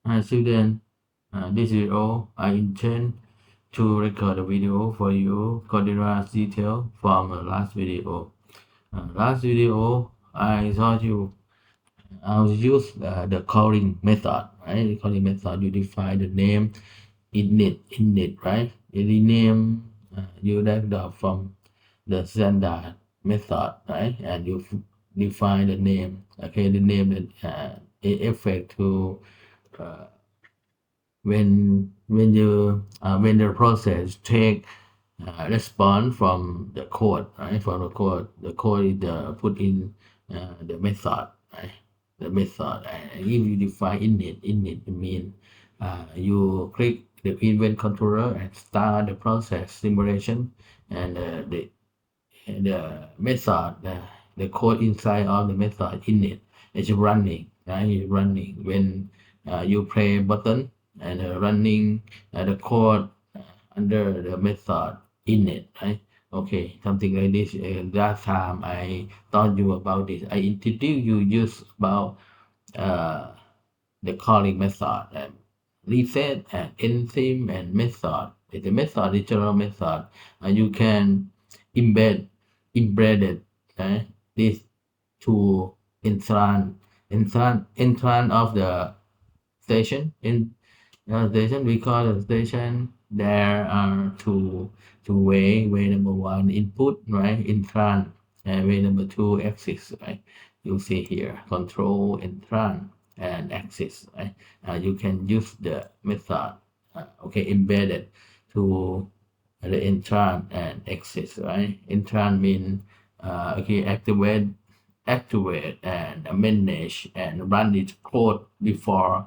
Hi student, this video I intend to record a video for you coordinate detail from the last video. Last video I taught you how to use the calling method, right? The calling method you define the name init, right? You rename you that from the standard method, right? And you define the name, okay? The name that effect to uh, when the process take response from the code, right? From the code is put in the method, right? The method, and if you define init mean you click the event controller and start the process simulation, and the method, the code inside of the method init is running, right? It's running when you play button and running the code under the method init, right? Okay, something like this. Last time I taught you about this. I introduced you use about uh, the calling method and reset and enzyme and method. It's a method, literal method. You can embed embedded this to in front of the station in station. We call the station there are two way number one input, right, in front, and way number two exit, right. You see here control in front and exit, right. You can use the method okay embedded to the intran and exit, right. Intran mean okay activate and manage and run its code before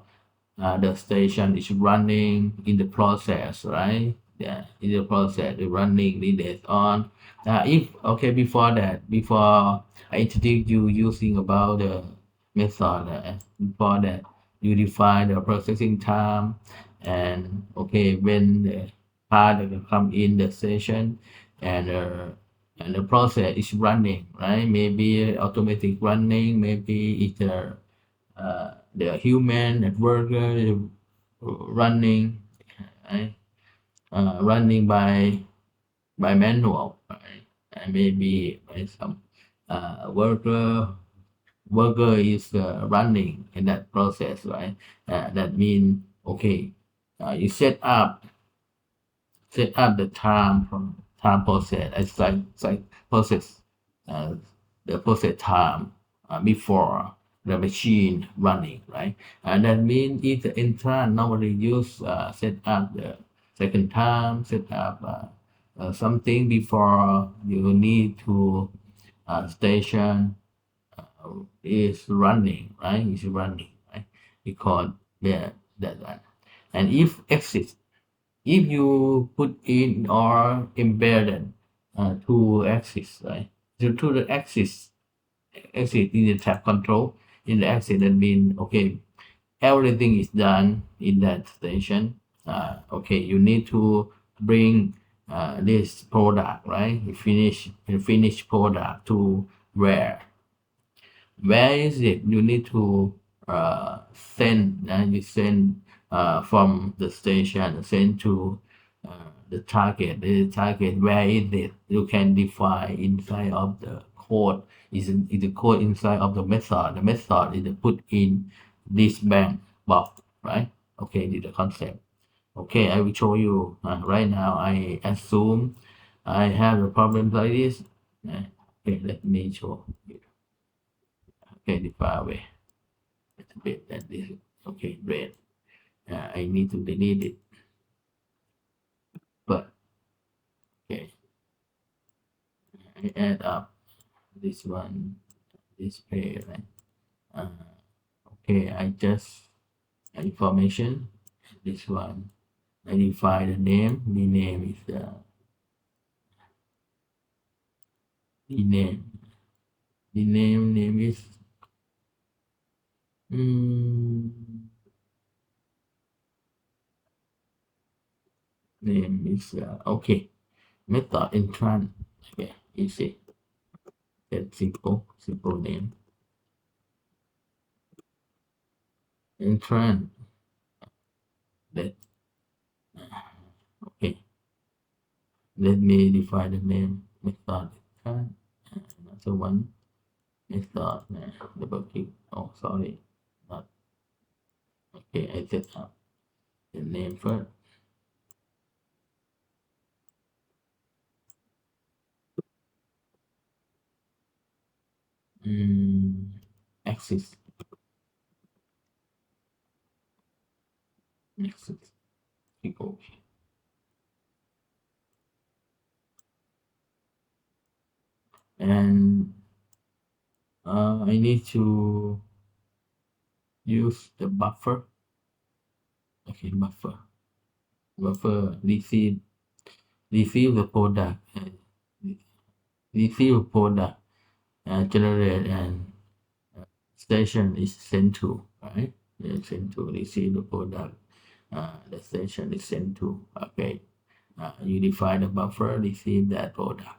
the station is running in the process, right? Yeah, in the process, the running needed on. If okay, before I introduce you using about the method, before that, you define the processing time, and okay, when the part come in the station, and the process is running, right? Maybe automatic running, maybe it's the human worker running, right? Running by manual, right? And maybe some worker is running in that process, right? That means okay, you set up the time from time process as like process uh, the process time before the machine running, right? And that means if the intern normally use set up the second time, set up something before you need to station is running, right? Is running, right? Because that one. And if exit, if you put in or embedded two axis, right? To the axis in the tab control, in the axis that means okay, everything is done in that station. Okay, you need to bring this product, right? Finish product to where? Where is it? You need to send, and you send from the station, send to the target. The target, where is it? You can define inside of the code. Is the code inside of the method? The method is put in this bank box, right? Okay, this is the concept. Okay, I will show you right now. I assume I have a problem like this. Okay, let me show you. Okay, the far away. It's a bit that this. Okay, red. I need to delete it, but okay, I add up this one, this pair, right? Okay, I just information. This one, I define the name. The name is the name. The name is mm, name is okay. Method in trans. Okay, easy. That simple name in trans. let okay, let me define the name method. Another one method double click. Oh, sorry, not okay. I set up the name first. Mm, axis, axis. Click OK. And I need to use the buffer. Okay, buffer receive the product, receive product, generate and station is sent to, right? Sent to receive the product. The station is sent to. Okay, you define the buffer, receive that product.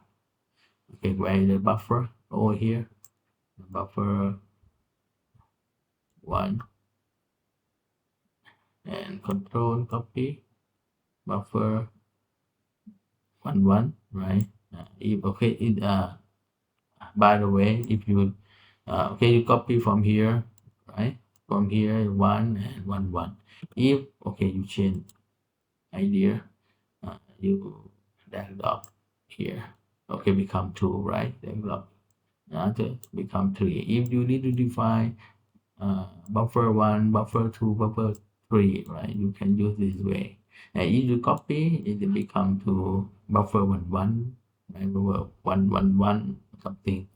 Okay, where is the buffer? Over here, buffer one and control copy buffer one, right? If okay, by the way, if you okay, you copy from here, right? From here, one and one. If okay, you change idea, you drag up here. Okay, become two, right? Drag up, become three. If you need to define buffer one, buffer two, buffer three, right? You can use this way. And if you copy, it will become to buffer one, right? Buffer one, something.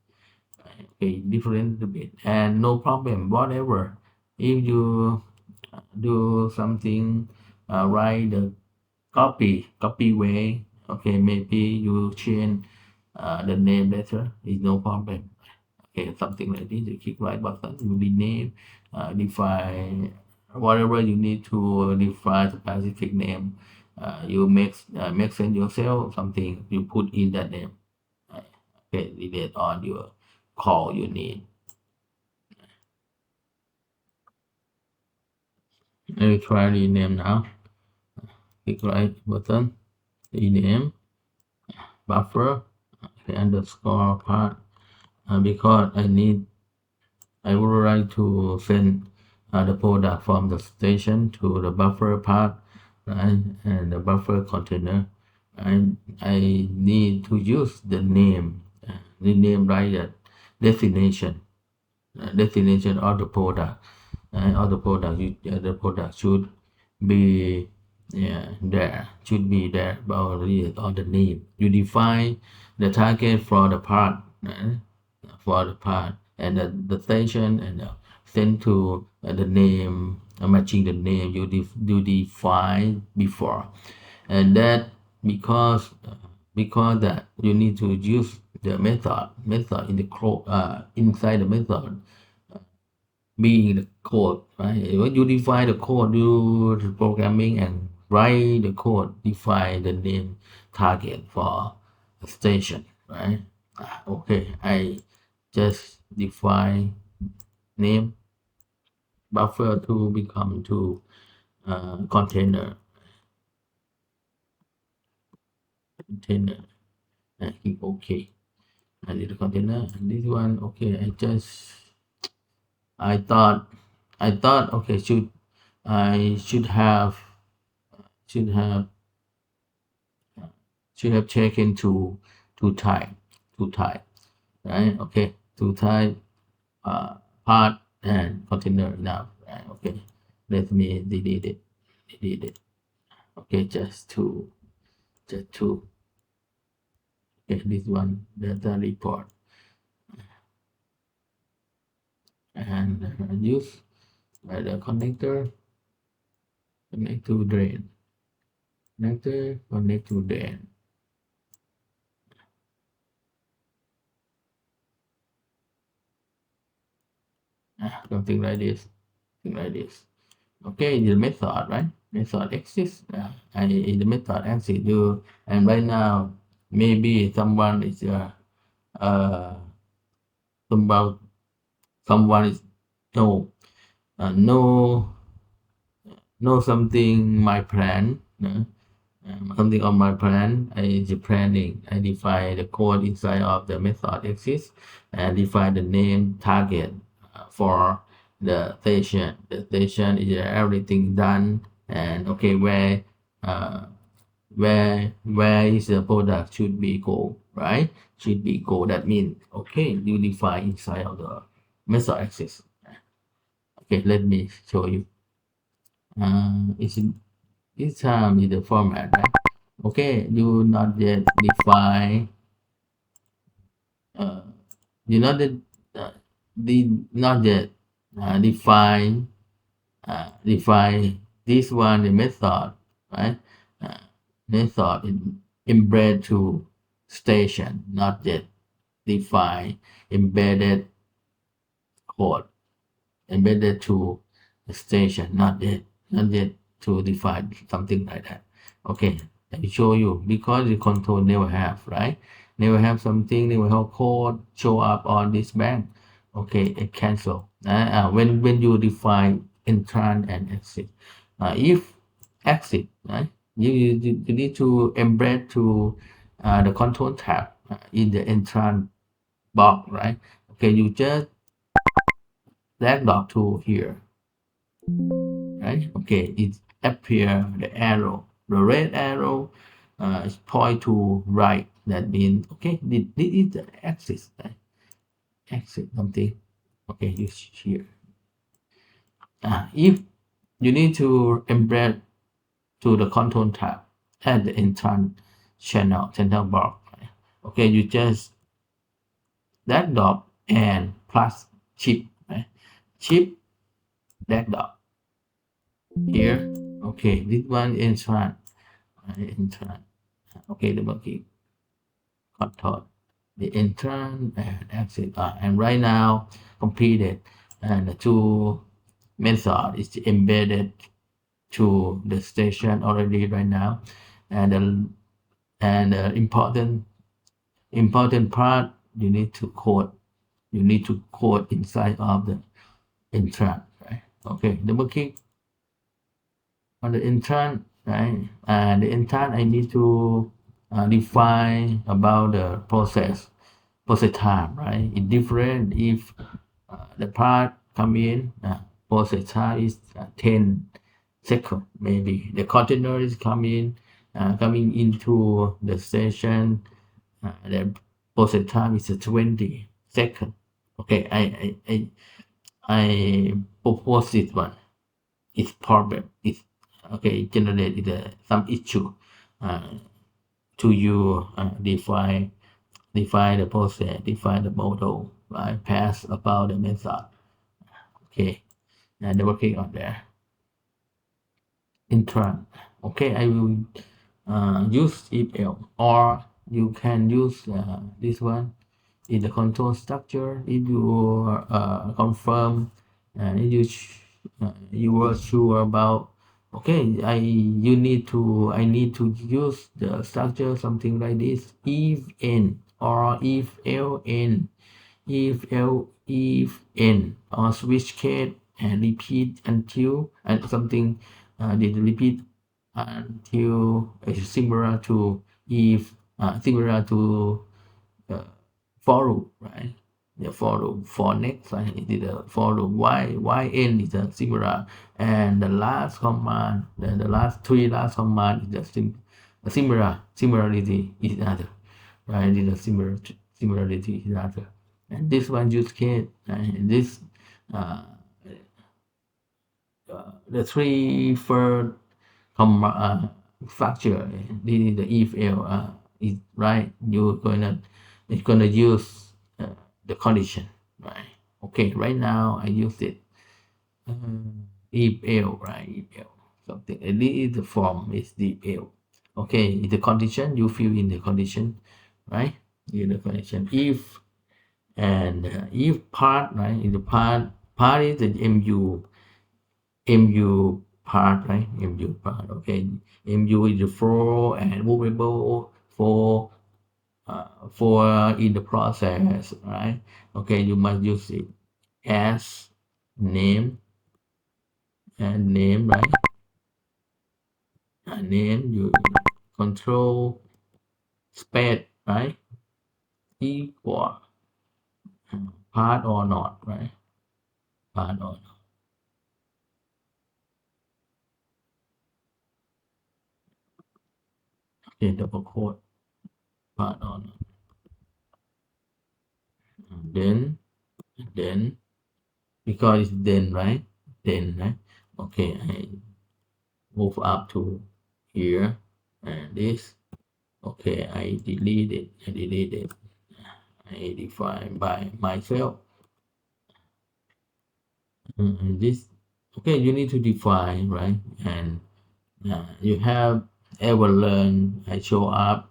Right? Okay, different a bit, and no problem. Whatever. If you do something, write the copy way. Okay, maybe you change the name later. Is no problem. Okay, something like this. You click right button, you rename, define whatever you need to define specific name. You make sense yourself something you put in that name. Okay, relate on your call you need. I will try rename now. Click right button, rename buffer, okay, underscore part, because I would like to send the product from the station to the buffer part, right, and the buffer container. I need to use the name, right, the destination, destination of the product, of the product. The product should be, yeah, there, should be there already on the name. You define the target for the part, and the station, and send to the name, matching the name you define before. And that because that you need to use the method in the code, inside the method being the code, right? When you define the code, do the programming and write the code, define the name target for a station, right? Okay, I just define name buffer to become to container, container, and click OK. I need a container, and this one, okay, I thought, okay, I should have taken two type, two type, right? Okay, two type, part and container now, right? Okay, let me delete it. Okay, just two. Okay, this one data report, and use the connector, connect to drain, connector connect to drain. Something like this, something like this. Okay, the method, right? Method exists, and in the method exists you, and right now maybe someone is uh someone someone is no no know something my plan, something on my plan. I the planning. I define the code inside of the method exists and define the name target for the station. The station is everything done and okay uh, where is the product should be go, right? Should be go. That means okay, you define inside of the method access. Okay, let me show you. It's this time is the format, right? Okay, you not yet define. Uh, you not yet not yet define define this one the method, right? Uh, method in embed to station, not yet define embedded code, embedded to the station, not yet to define something like that. Okay, let me show you because the control never have, right? Never have something, never have code show up on this bank. Okay, it cancel. When you define entrance and exit, if exit, right? You need to embed to the control tab in the entrance box, right? Okay, you just drag dot to here, right? Okay, it appear the arrow, the red arrow is point to right. That means okay, this is the axis, right? Axis something. Okay, you here. If you need to embed to the control tab at the entrance channel bar, right? Okay, you just that dot and plus chip, right? Chip that dot here. Okay, this one entrance, entrance. Okay, double click control the entrance and exit and right now completed and the two method is embedded to the station already right now and the important part you need to code inside of the entrance, right? Okay, double click on the entrance, right? And the entrance I need to define about the process time, right? It's different if the part come in, process time is 10 seconds maybe. The container is coming into the station, the process time is 20 seconds. Okay, I propose this one. It's problem. It's okay. Generated some issue to you define the process, define the model, right? Pass about the method. Okay, and they're working on there. Intran. Okay, I will use if else, or you can use this one in the control structure if you confirm and if you were sure about okay I need to use the structure something like this if n or if ln if n or switch case and repeat until and something did repeat until it's similar to if similar to uh, for loop, right? The for loop for next, right? It is a for loop. Yn is a similar, and the last command, the last three last command is a similarity is another, right? It is a similarity is another, and this one use case, right? And this uh, the three first structure. This is the if else is right. You're gonna it's gonna use the condition, right? Okay, right now I use it if else, right? If else something. And this is the form is the else. Okay, it's the condition. You fill in the condition, right? In the condition if and if part, right? In the part is the mu part, right? Mu part. Okay, mu is the flow and movable for in the process, right? Okay, you must use it as name and name, right? name, you control space, right? Equal part or not, right? Part or not. Okay, double quote, part or not. Then because it's then, right? Then, right? Okay, I move up to here and this. Okay, I delete it. I define by myself. This, okay, you need to define, right? And you have ever learned, I show up,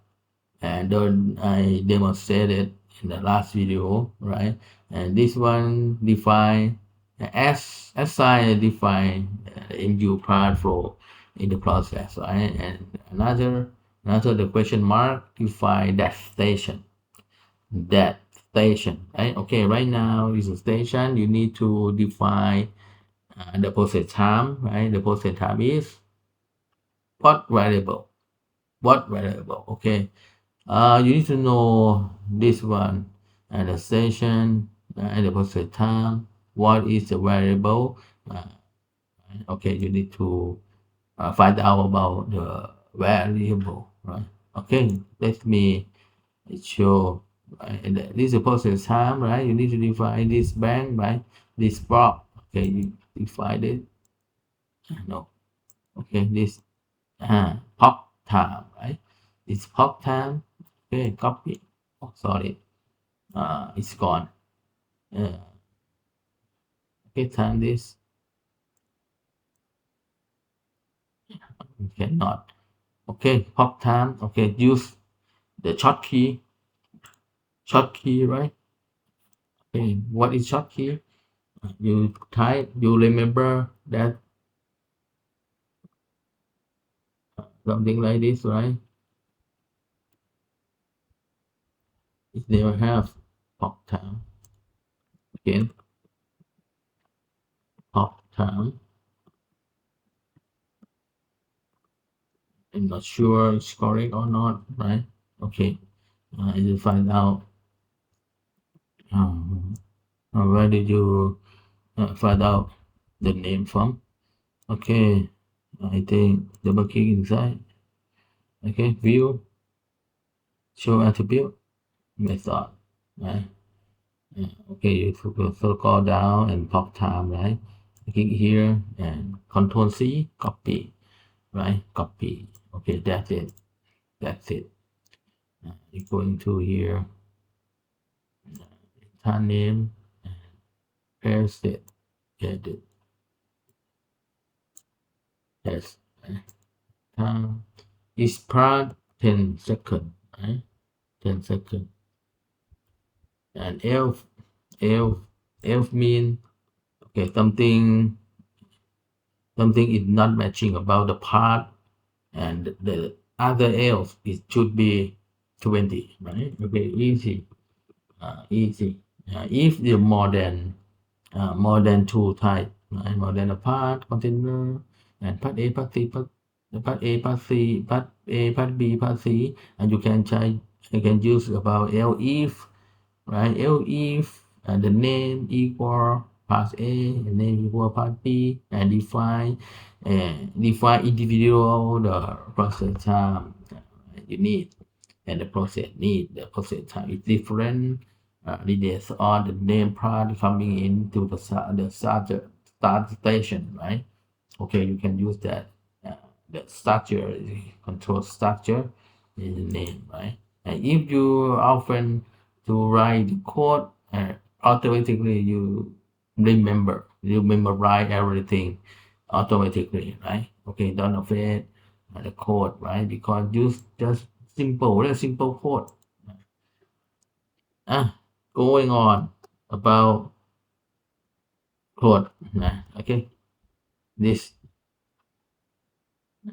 and then I demonstrated in the last video, right? And this one define as assign define in your part flow in the process, right? And another the question mark define that station, right? Okay, right now is a station. You need to define the process time, right? The process time is what variable, okay. You need to know this one and the station and the process time. What is the variable? Okay, you need to find out about the variable, right? Okay, let me show. Right? And this is the process time, right? You need to define this bank, right? This block. Okay, you define it. No. Okay, this pop time, right? It's pop time. Okay, copy. Oh, sorry. It's gone. uh, okay, time this. Cannot. Okay, pop time. Okay, use the short key, right? Okay, what is short key? You type, you remember that something like this, right? If they have pop time. Again, pop time. I'm not sure it's correct or not, right? Okay, you find out. um, where did you find out the name from? Okay, I think double click inside. Okay, view, show attribute, method, right? Okay, you scroll down and pop time, right? Click here and Control C, copy, right? Copy. Okay, that's it. That's it. You go into here, time name, paste it, edit, yes. Time is part 10 seconds, right? 10 seconds. And elf elf mean, okay, something is not matching about the part, and the other else it should be 20, right? Okay, easy. Easy. If the more than two type, right? More than a part container and part A, part C, part A, part C, part A, part B, part C, and you can use about L if, right? Else if the name equal part A and name equal part B, and define individual the process time you need, and the process time is different. Depends on the name part coming into the start station, right? Okay, you can use that. uh, the structure, control structure is the name, right? And if you often to write the code, automatically you memorize everything automatically, right? Okay, don't affect the code, right? Because use just simple code. ah Going on about code, okay, this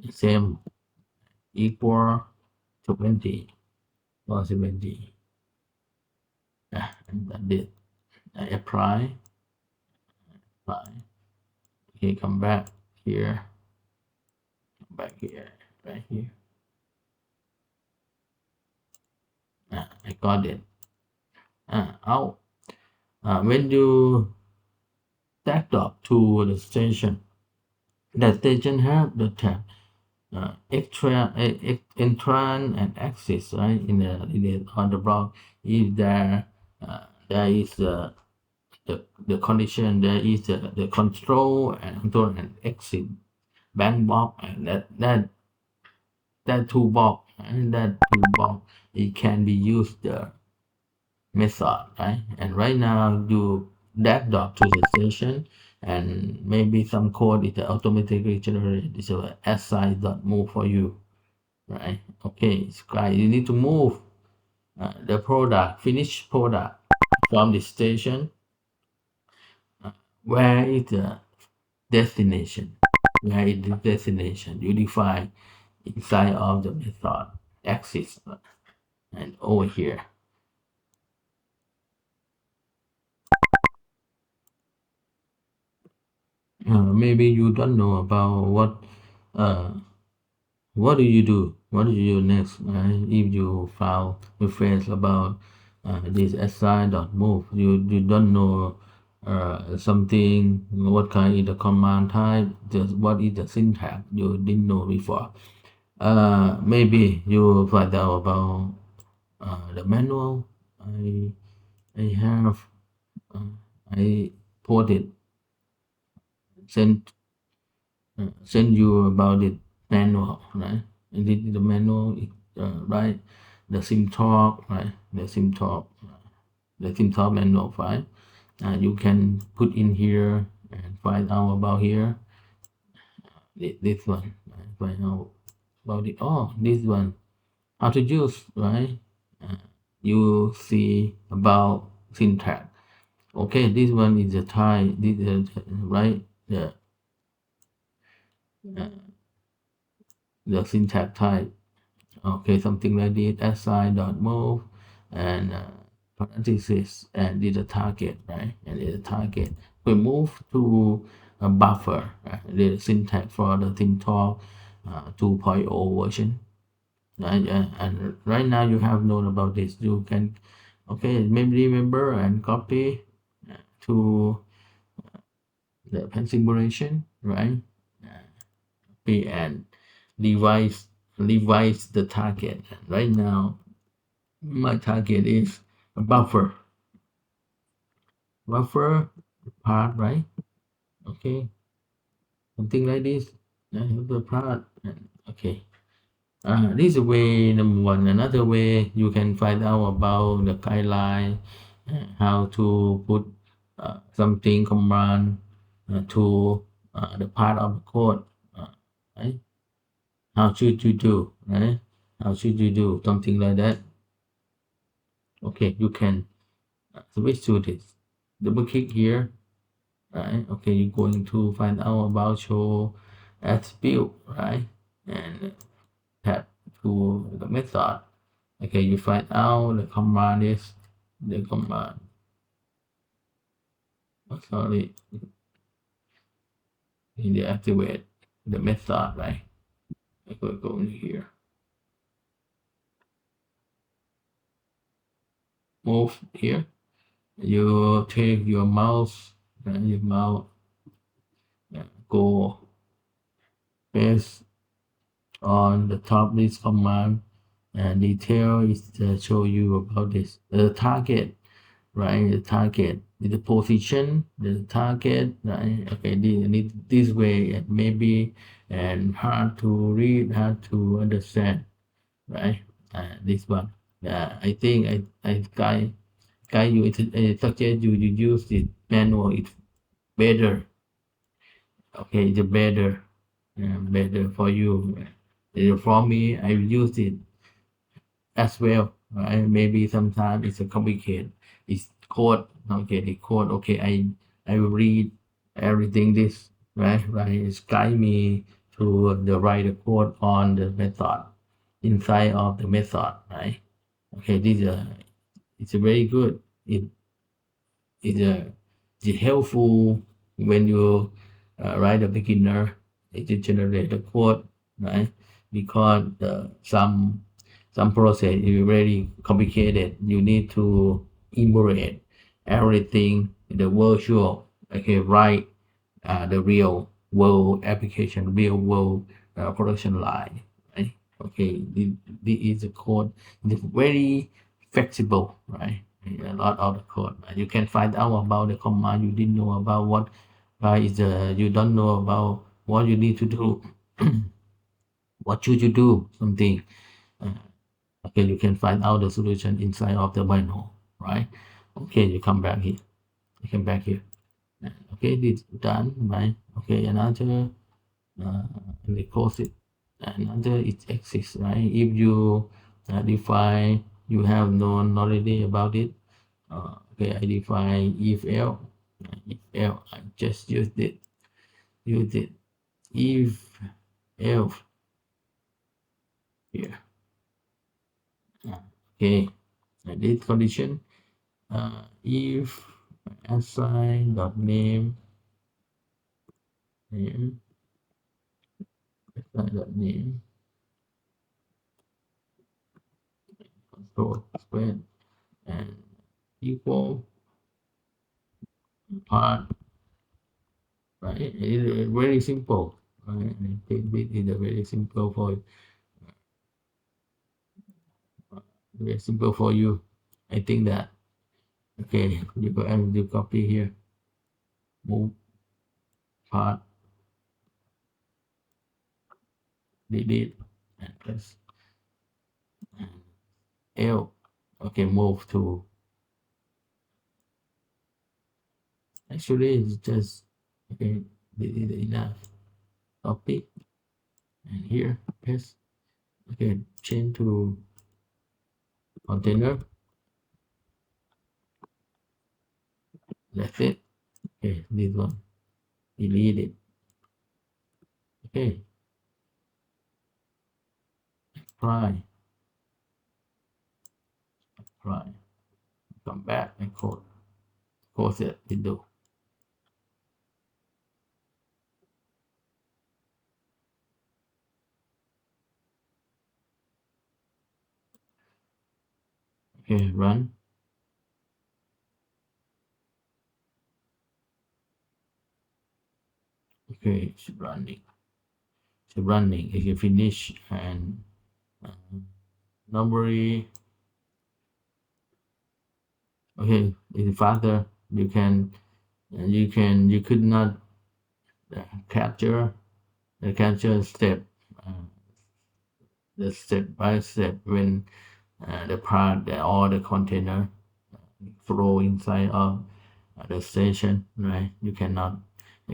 same equal to 20 or 70. And that did. I apply. Okay, come back here, right here. I got it. Out. When you stacked up to the station have the tab entrance and exit, right? On the block, if there is the condition, there is the control and exit bank box, and that toolbox, and that toolbox it can be used method, right? And right now you that dot to the station, and maybe some code is automatically generated. It's a si dot move for you, right? Okay, Sky, you need to move the product, finished product from the station. Where is the destination? Where is the destination? You define inside of the method axis, and over here. Maybe you don't know about uh, what do you do? What do you do next? If you found a phrase about this assign dot move, you don't know something. What kind is the command type? Just what is the syntax? You didn't know before. Maybe you find out about the manual. I I have I put it sent send you about it manual, right? And this is the manual, right? The Simtalk, right? The Simtalk manual file. You can put in here and find out about here. This one, right? Find out about it. Oh, this one, how to use, right? Uh, you see about syntax. Okay, this one is the type. This is right. Uh, the syntax type. Okay, something like this, assign dot move, and parenthesis, and this is a target, right? And it's a target. We move to a buffer, right? The syntax for the Simtalk 2.0 version, right? And right now you have known about this. You can, okay, maybe remember and copy to the configuration, right? Copy and revise the target. Right now, my target is a buffer part, right? Okay, something like this. I have the part. Okay. This is way number one. Another way you can find out about the guideline, how to put something command to the part of the code, right? How should you do, right? How should you do something like that? Okay, you can switch to this. Double click here, right? Okay, you're going to find out about show attribute, right? And tap to the method. Okay, you find out the command is the command. Oh, sorry, in the activate the method, right? I could go in here. Move here. You take your mouse, and your mouse go paste on the top this command, and detail is to show you about this the target, right? The target, the position, the target, right? Okay, this way it may be and hard to read, hard to understand, right? This one, I think I guide you, suggest you use it manual, it's better. Okay, it's better, better for you. For me, I use it as well, right? Maybe sometimes it's a complicated. It's code, okay, the code. Okay, I will read everything this, right? Right, it's guide me to the right code on the method inside of the method, right? Okay, this it's a very good. It's helpful when you write a beginner. It generate the code, right? because some process is very complicated. You need to emulate everything in the virtual, okay, right? The real world application, real world production line, right? Okay, this is the code. It's very flexible, right? A lot of the code. You can find out about the command you didn't know about what is the you don't know about what you need to do. What should you do? Something. Uh, okay, you can find out the solution inside of the manual, right? Okay, you come back here. You come back here. Okay, this done, right? Okay, another we close it. Another it exists, right? If you define, you have known already about it. Okay, I define if else. If else, I just use it. Use it. If else here. Okay, this condition. If assign dot name name assign dot name control square and equal part, right? It is very simple, right? I think this is a very simple for very simple for you. I think that okay. You go and you copy here, move part, delete, and press and L. Okay, move to. Actually, it's just okay. This is enough. Copy and here paste. Okay, change to container. That's it. Okay, this one delete it. Okay, apply, apply. Come back and close it window. Okay, run. Okay, it's running. It's running. If you finish and uh, normally, okay, it's faster. You could not uh, capture the capture step, uh, the step by step when the part that all the container flow inside of the station, right? You cannot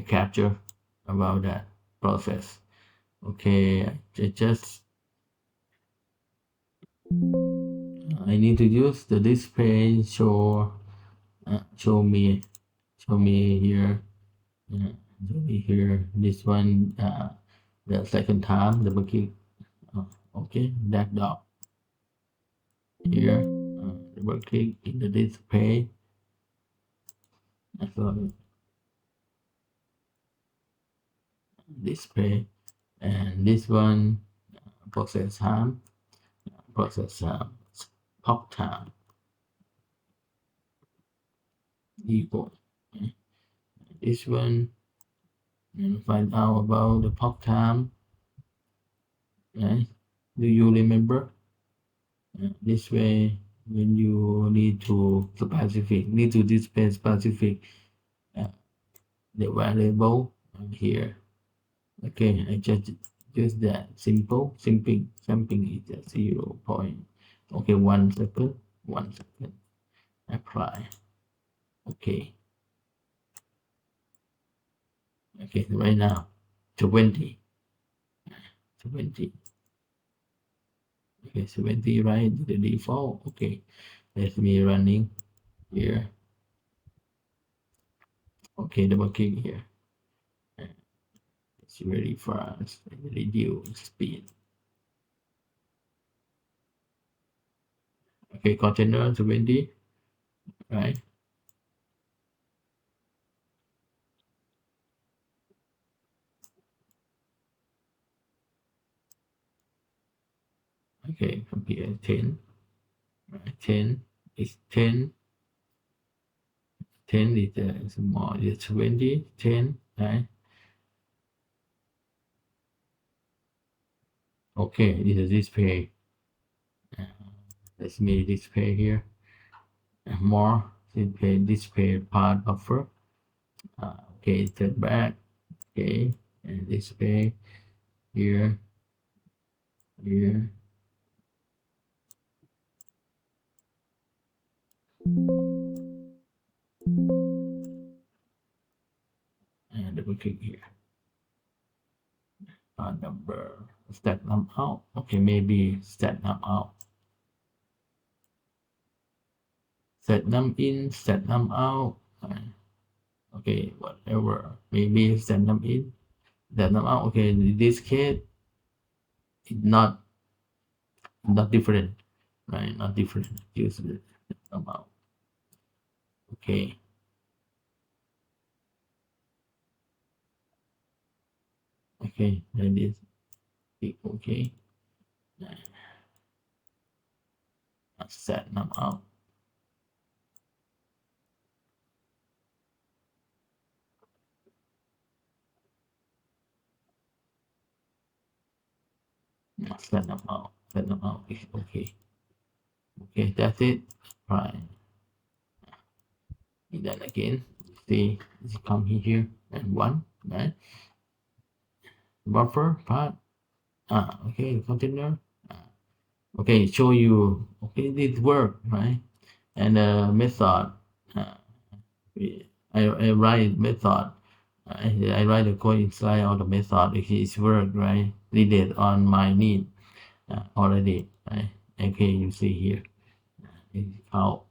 capture about that process. Okay, I need to use the display show me here, show me here. This one, the second time, double click. Okay, that dot here, double click in the display. Sorry, display, and this one process time, process time, pop time equal. Okay. This one, and find out about the pop time. Right? Do you remember? This way, when you need to display specific uh, the variable here. Okay, I just that simping is at 0 point. Okay, 1 second, 1 second. Apply. Okay, okay, right now 20, 20. Okay, 70, right? The default. Okay, let me running here. Okay, double click here. It's very fast. Reduce speed. Okay, container 20, right? Okay, from here 10, right? 10 is 10. 10 is small, is 20, 10, right? Okay, this is display. Uh, Let me display here. More display part buffer. Okay, turn back. Okay, and display here, here, and double click here. Number stack them out. Okay, maybe stack them out. Set them in, set them out. Okay, whatever. Maybe set them in, set them out. Okay, in this case, it's not different, right? Not different. Use the amount. Okay. Okay, and this okay. Set them out. Set them out. Set them out. Okay. Okay, that's it. Right. And then again, see, come here and one, right? Buffer part. Okay, container. Okay, show you. Okay, this work, right? And method. Uh, I write method. I write the code inside of the method. It's work, right? Needed on my need already, right? Okay, you see here. It's how.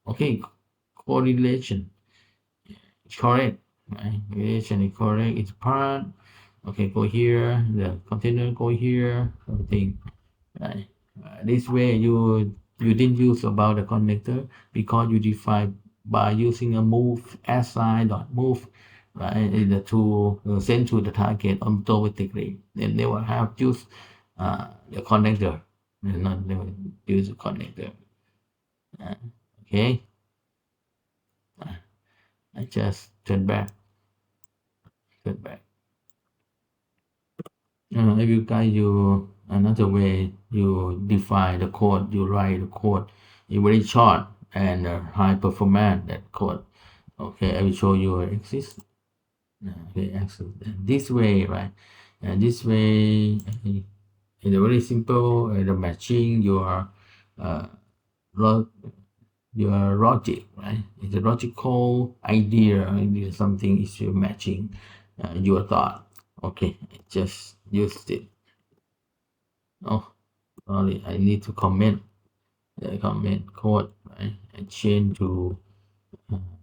Okay, correlation. Correct, right? Relation is correct. It's part. Okay, go here. The container go here. Everything, right? This way you didn't use about the connector because you define by using a move assign dot move, right? In the to send to the target automatically. They never have use the connector. They not never use the connector. Okay, I just turn back. Turn back. If you guys you another way you define the code, you write the code in very short and high performance that code. Okay, I will show you exist. Okay, access this way, right? And this way, in a very simple, the matching uh, lo- your logic, right? It's a logical idea, something is your matching your thought. Okay, I just used it. Oh, sorry, I need to comment the comment code, right? And change to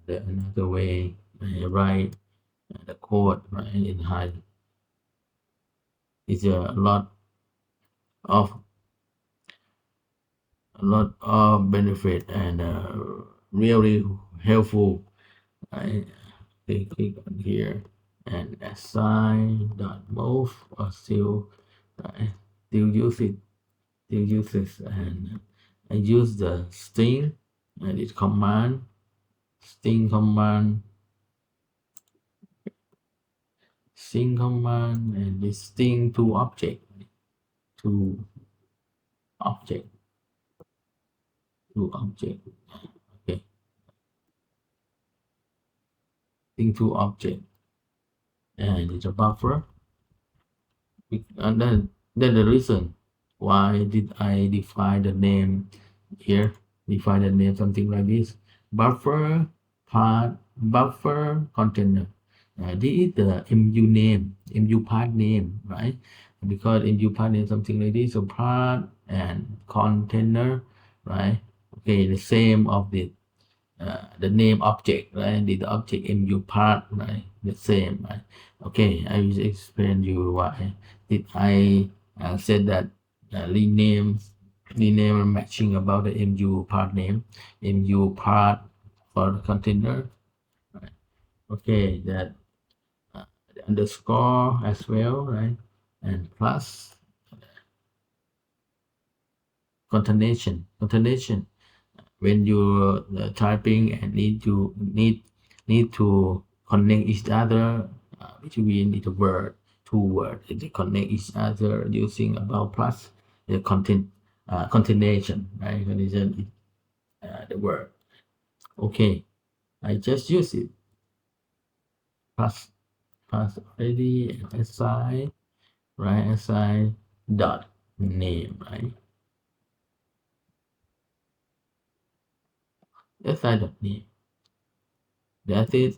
the another way. I write the code right in high. It's of a lot of benefit and really helpful. I click on here and assign dot move or still still use it, still use this, and I use the string and its command, string command, string command, and this string to object, to object, to object. Okay, string to object, and it's a buffer. And then the reason why did I define the name here, define the name something like this: buffer part, buffer container. This is the mu name, mu part name, right? Because mu part name something like this, so part and container, right? Okay, the same of the name object, right? The object mu part, right? The same, right? Okay, I will explain you why did I said that rename and matching about the mu part name, mu part for the container, right? Okay, that the underscore as well, right? And plus concatenation when you're typing and need to connect each other between the word two words they connect each other using about plus the content concatenation, right? Concatenation the word. Okay, I just use it plus already assign, right? Assign dot name, right? Assign dot name. That's it.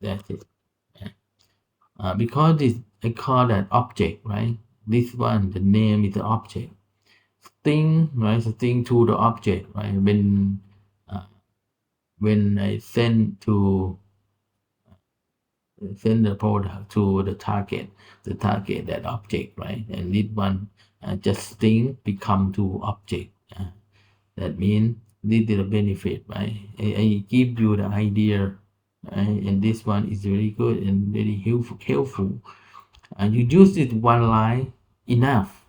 That's it. Because this I call that object, right? This one, the name is the object. String, right? String to the object, right? Uh, when I send the product to the target that object, right? And this one just string become to object. That means this is the benefit, right? I give you the idea, right? And this one is very good and very helpful. And you use it one line enough,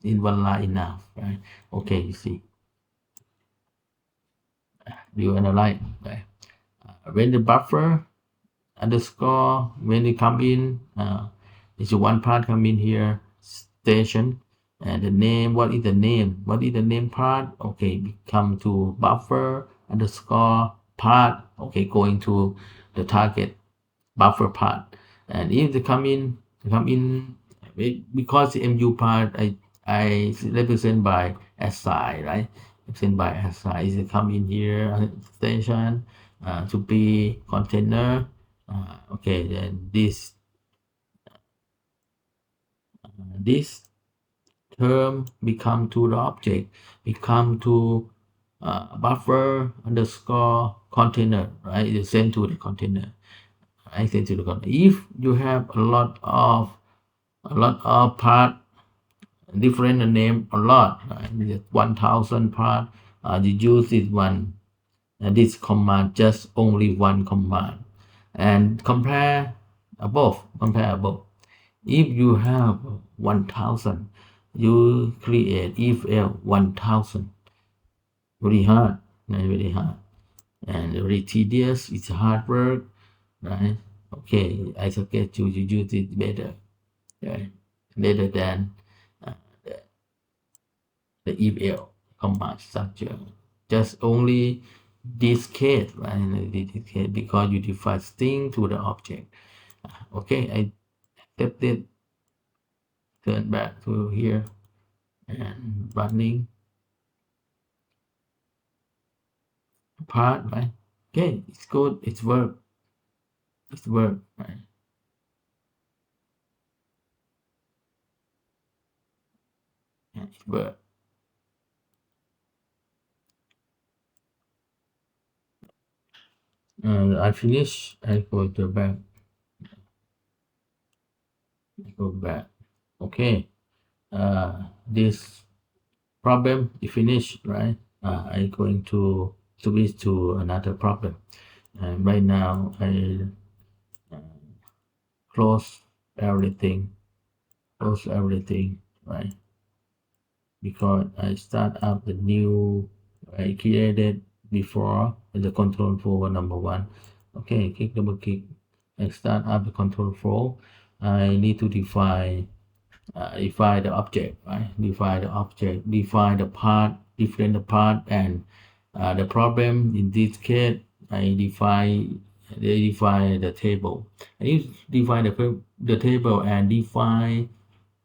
in one line enough, right? Okay, you see, you analyze, right? When the buffer underscore when it come in it's one part come in here station and the name, what is the name part, okay, come to buffer underscore part, okay, going to the target buffer part. And if they come in because the mu part I represent by si, right? Represent by si is it come in here station to be container. Okay, then this term become to the object, become to buffer underscore container, right? It's sent to the container. I send to the container. If you have a lot of part different name a lot, right? 1,000 part, you use this one this command, just only one command, and compare above. If you have 1,000, you create if else 1,000. Very hard, very hard, and very tedious. It's hard work, right? Okay, I suggest you use it better, right? Better than uh, the if else command structure. Just only this case, right? This case because you define string to the object. Okay, I accept it. Turn back to here and running part, right? Okay, it's good. It's work, right? Yeah, it work. I finish. I go back. Okay. This problem is finished, right? I'm going to switch to another problem. And right now, I uh, close everything. Close everything, right? Because I start up the new I created before the control flow number one. Okay, double click and start up the control flow. I need to define the object, right? Define the part, different part, and the problem in this case, they define the table. I define the table and define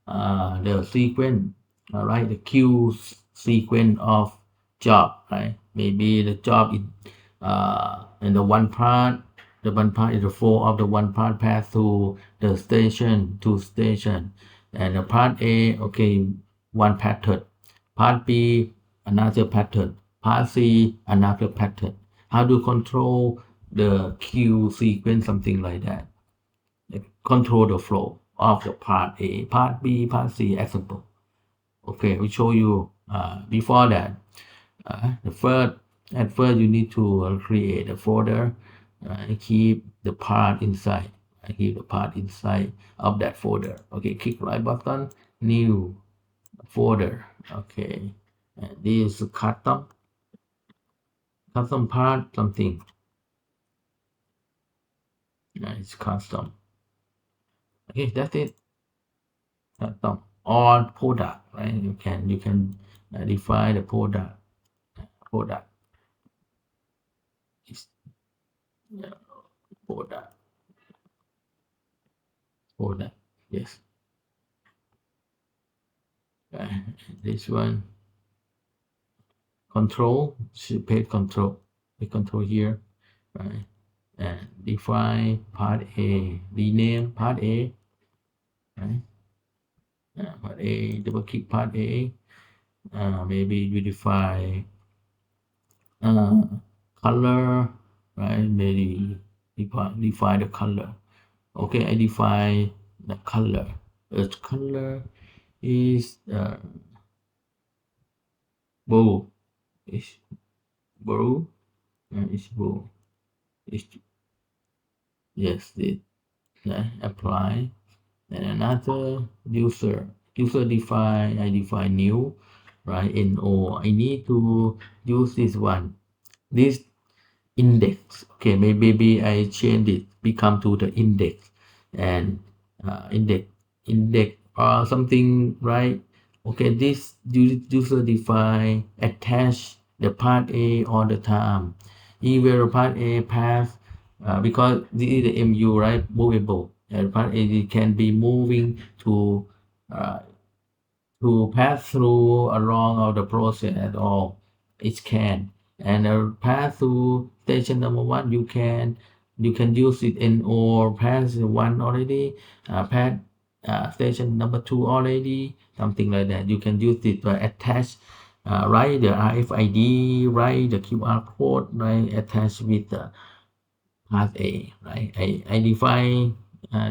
the sequence, right? The queue sequence of job, right? Maybe the job is in the one part. The one part is the flow of the one part pass to the station to station, and the part A, okay, one pattern. Part B, another pattern. Part C, another pattern. How to control the queue sequence, something like that, control the flow of the part A, part B, part C, example. Okay, we show you before that. At first you need to create a folder and keep the part inside. I keep the part inside of that folder. Okay, click right button, new folder. Okay, And this is custom part something. It's custom. Okay, that's it. Custom or product, right? You can define the product. Product is yeah, product. Product. Yes. This one control should page control. Page control here, right? And define part A. Rename part A, right? Part A. Double click part A. Maybe you define uh, color, right? Maybe define the color. Okay, I define the color. The color is blue. It's blue. It's blue. It's yes. It apply. And another user define. I define new, right? No. I need to use this one. This index. Okay, maybe I change it become to the index and index or something, right? Okay, this user define attach the part A all the time. Even part A pass because this is the MU, right? Movable. And part A it can be moving uh, to pass through along of the process at all. It can. And pass through station number one, you can use it in or pass one already, pass station number two already, something like that. You can use it to attach, write the RFID, write the QR code, right? Attach with the part A, right? I define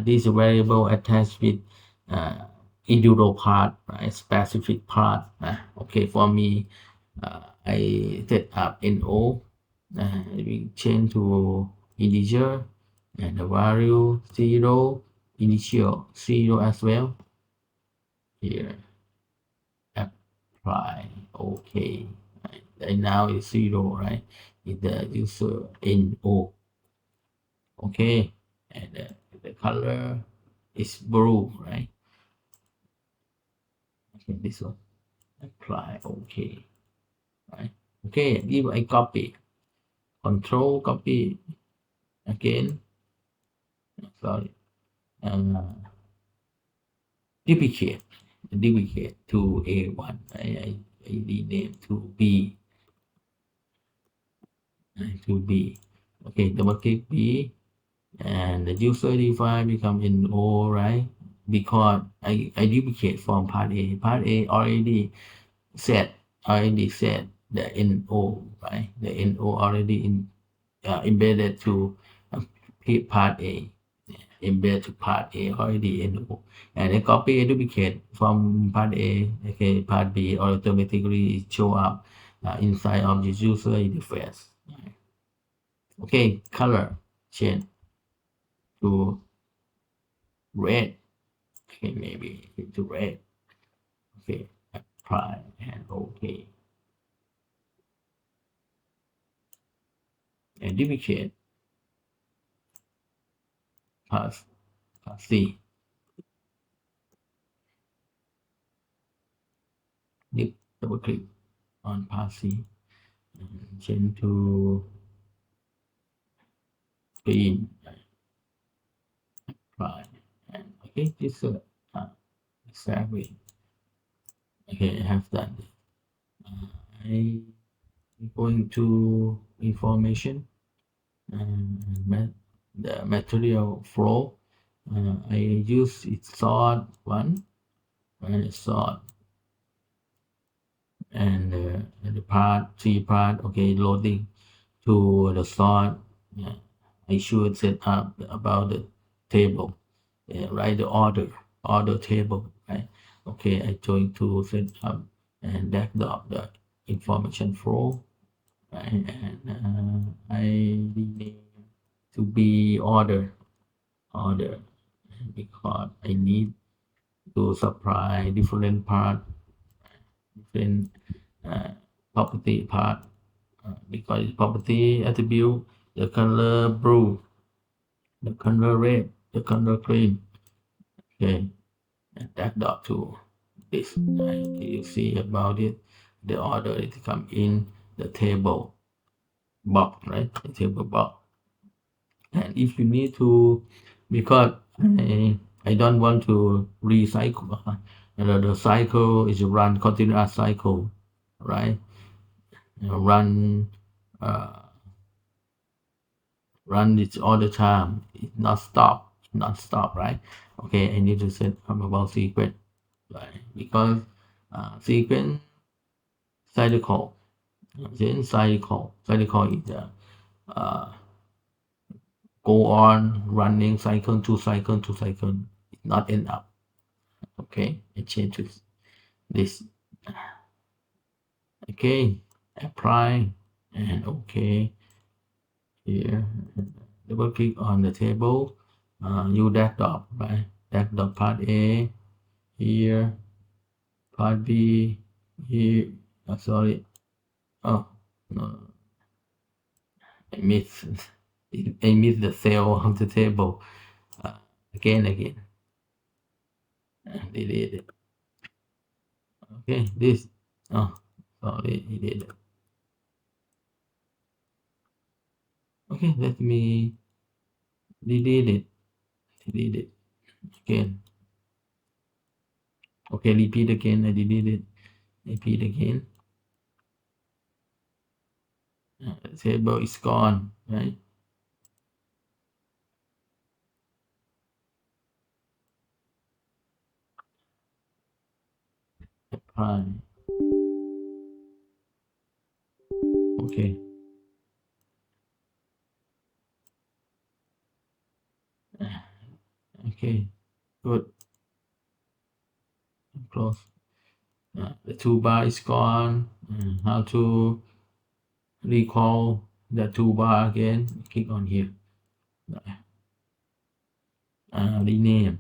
this variable attached with uh, individual part, right? Specific part. Okay, for me, I set up no. We change to integer and the value zero, initial zero as well. Here, apply. Okay, right. And now it's zero, right? In the user no. Okay, and the color is blue, right? Okay, this one apply. Okay, right? Okay, give a copy. Control copy again. Sorry, uh, duplicate. Duplicate to A1. I rename to B. To B. Okay, double click B, and the user define become no, right? Because I duplicate from part A. Part A already set the NO, right? The NO already embedded to part A, embedded to part A already NO, and then copy and duplicate from part A. Okay, part B automatically show up inside of the user interface. Okay, color change to red. Okay, maybe to red. Okay, apply and okay, and duplicate pass C. Double click on part C and change to green. Apply and okay, this exactly. Okay, I have done it. I'm going to information and the material flow. I use its sort one, right? Sort and the part three part. Okay, loading to the sort. Yeah, I should set up about the table. Yeah, right, the order table, right? Okay, I going to set up and backdrop the information flow, right? And I need to be order because I need to supply different part, different uh, property part, because it's property attribute, the color blue, the color red, the color green. Okay, and that dot to this. Right? You see about it, the order it come in the table box, right? The table box. And if you need to, because I don't want to recycle, the cycle is run continuous cycle, right? Run uh, run it all the time. It's not stop, right? Okay, I need to set up about sequence, right? Because sequence cycle, then cycle is uh, go on running cycle to cycle to cycle, it not end up. Okay, I change to this. Okay, apply and okay here. Double click on the table. You drag dot, right? Drag dot part A here, part B here. Sorry. Oh no, I missed. I missed the cell of the table. Uh, again. Delete it. Okay, this. Oh, sorry, I did it. Okay, let me delete it. Delete it again. Okay, repeat again. I delete it. Repeat again. The table is gone, right? Apply. Okay. Okay. Good. Close. The toolbar is gone. How to recall the toolbar again? Click on here. Rename.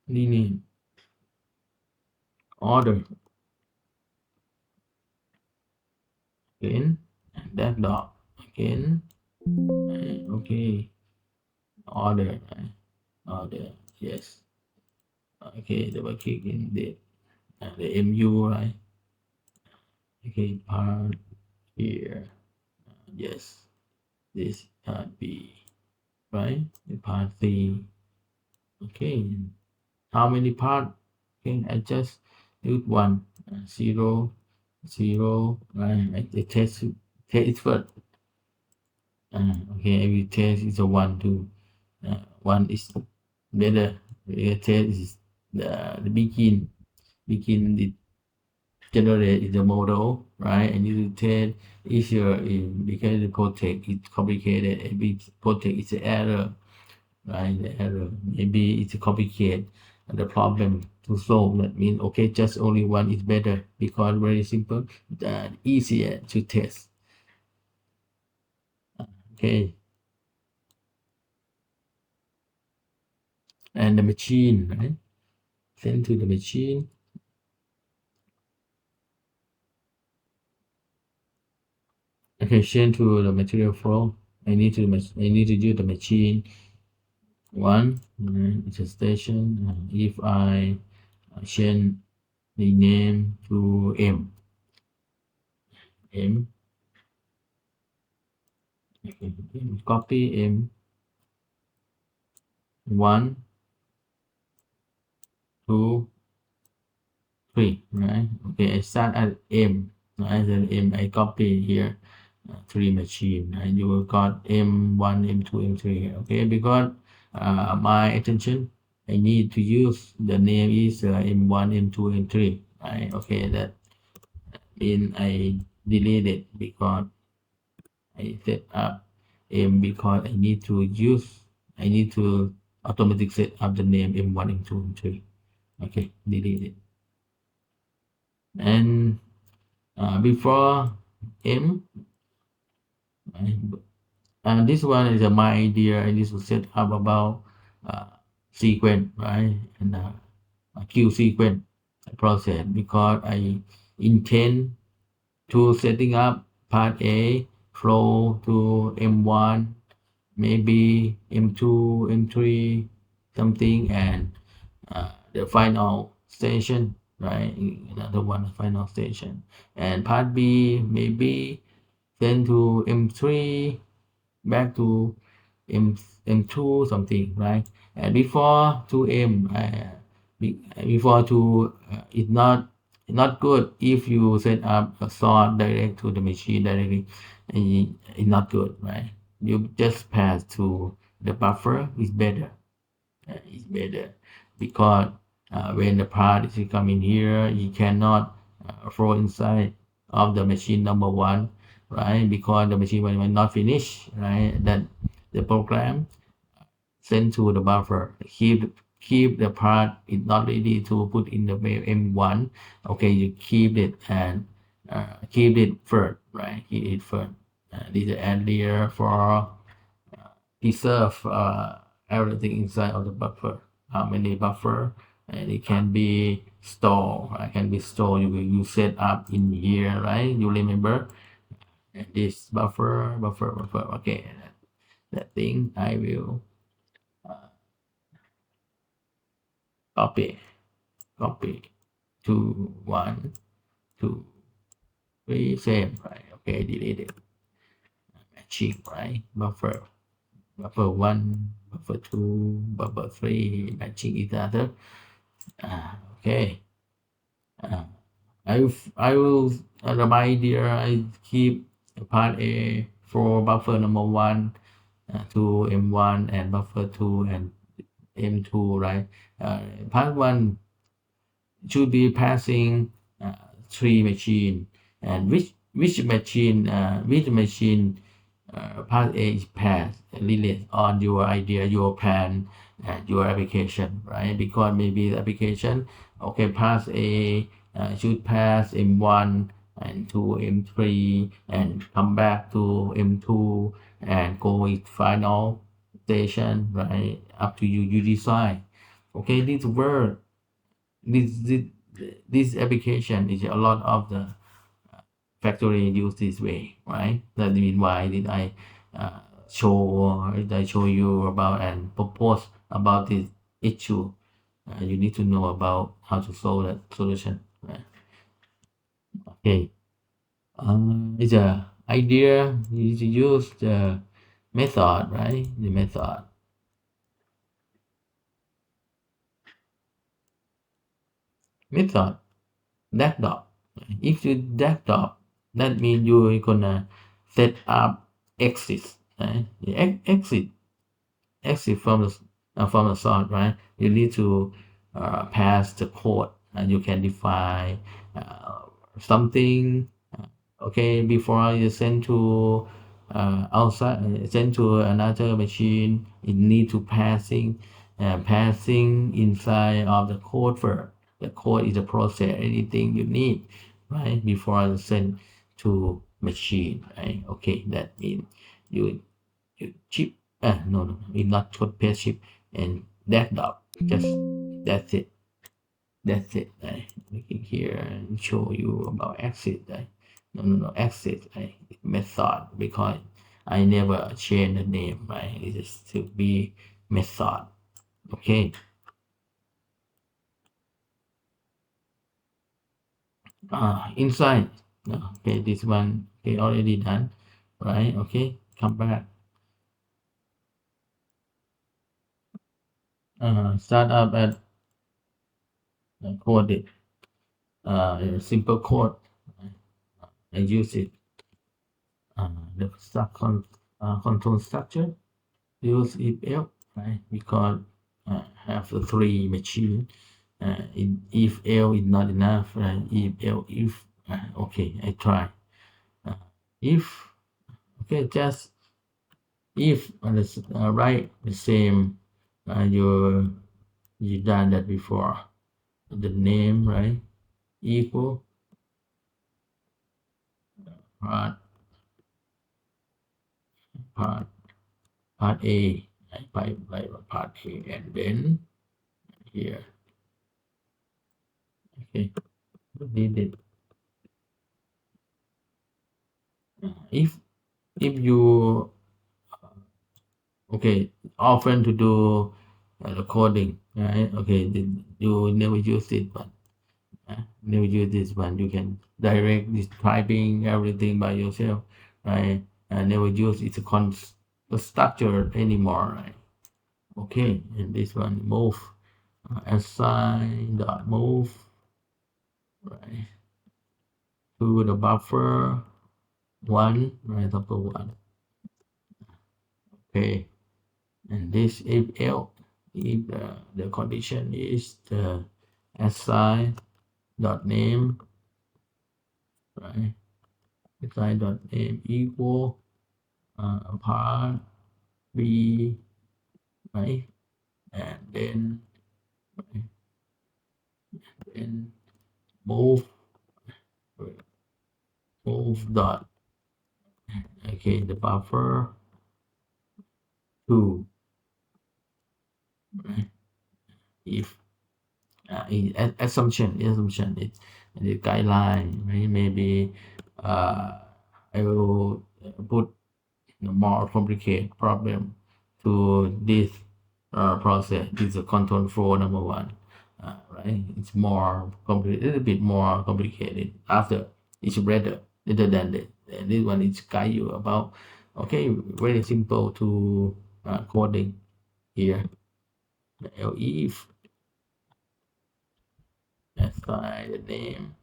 Rename. Order. Again. And that dot. Again. Okay. Order. Order. Yes. Okay. Double click in the MU, right? Okay. Part here. Yes. This part B. Right? The part C. Okay. How many part? Okay. I just use one. Zero. Zero. Right. I test it first. Okay. I will test is a one, two. One is better. Test is the begin the generate is the model, right? And you test easier in because the protect is complicated and protect is the error, right? The error maybe it's complicated. And the problem to solve that means okay, just only one is better because very simple, easier to test. Okay, and the machine, right? Send to the machine. Okay, send to the material flow. I need to use the machine one. It's a station. If I change the name to M, okay, copy M1, 2, 3, right? Okay, I start at M, right? Then M, I copy here, 3 machine, and you will got M1, M2, M3, okay? Because my attention, I need to use the name is M1, M2, M3, right? Okay, that mean I delete it because I set up because I need to automatically set up the name M1, M2, M3. Okay, delete it. And before M, and this one is my idea. I need to set up about sequence, right? And a queue sequence process because I intend to setting up part A flow to M1, maybe M2, M3, something, and the final station, right? Another one, final station, and part B maybe send to M3, back to M M2 something, right? And before 2M, before 2 it's not good if you set up a source direct to the machine directly, and it's not good, right? You just pass to the buffer is better. It's better because when the part is coming here, you cannot throw inside of the machine number one, right? Because the machine when not finished, right? Then the program send to the buffer. Keep the part is not ready to put in the M1. Okay, you keep it and keep it first, right? Keep it first. This is add layer for preserve everything inside of the buffer. How many buffer, and it can be stored. It can be stored. You set up in here, right? You remember and this buffer. Okay, that thing I will copy copy to 1, 2, 3, same, right? Okay, delete it. Matching, right? Buffer 1, buffer 2, buffer 3, matching each other. Okay. I will remind here I keep part A for buffer number 1 to M1 and buffer 2 and M2, right? Part 1 should be passing three machine, and which machine part A is passed relate on your idea, your plan, and your application, right? Because maybe the application, okay, pass A should pass M1 and to M3 and come back to M2 and go with final station, right? Up to you, you decide. Okay, this word, this this, this application is a lot of the factory use this way, right? That means why did I show you about and propose about this issue? You need to know about how to solve that solution. Right? Okay. It's a idea. You need to use the method, right? The method desktop. If you desktop, that means you're gonna set up exit, right? The exit from the source, right? You need to pass the code, and you can define something. Okay, before you send to outside, send to another machine, it need to passing inside of the code first. The code is the process, anything you need, right? Before you send to machine, right? Okay, that means you chip, no, it's not code paste chip and desktop. Just that's it. I click here and show you about exit. No, exit method, because I never change the name, right? It is to be method. Okay. Inside. Okay, this one okay already done, right? Okay, come back. Start up at code it. Simple code. I use it. The control structure. Use if else, right? Because have the three machine. If else is not enough, right? If else if okay, I try. Uh, if okay, just if write the same. You done that before. The name, right? Equal part part part A. by part A, and then here, okay, did it. If you okay often to do the coding, right? Okay, you never use it, but never use this one. You can direct this typing everything by yourself, right? And never use its the structure anymore, right? Okay, and this one move assign dot move, right, to the buffer one, right, buffer one. Okay, and this if else, if the condition is the assign dot name, right, assign dot name equal part b, right, and then move dot, okay, the buffer two, right? If assumption it the guideline, right? Maybe I will put more complicated problem to this process. This is a control flow number one, right? It's more complicated, a little bit more complicated after it's rather than this. And this one is guide you about, okay, very simple to coding here. If assign the name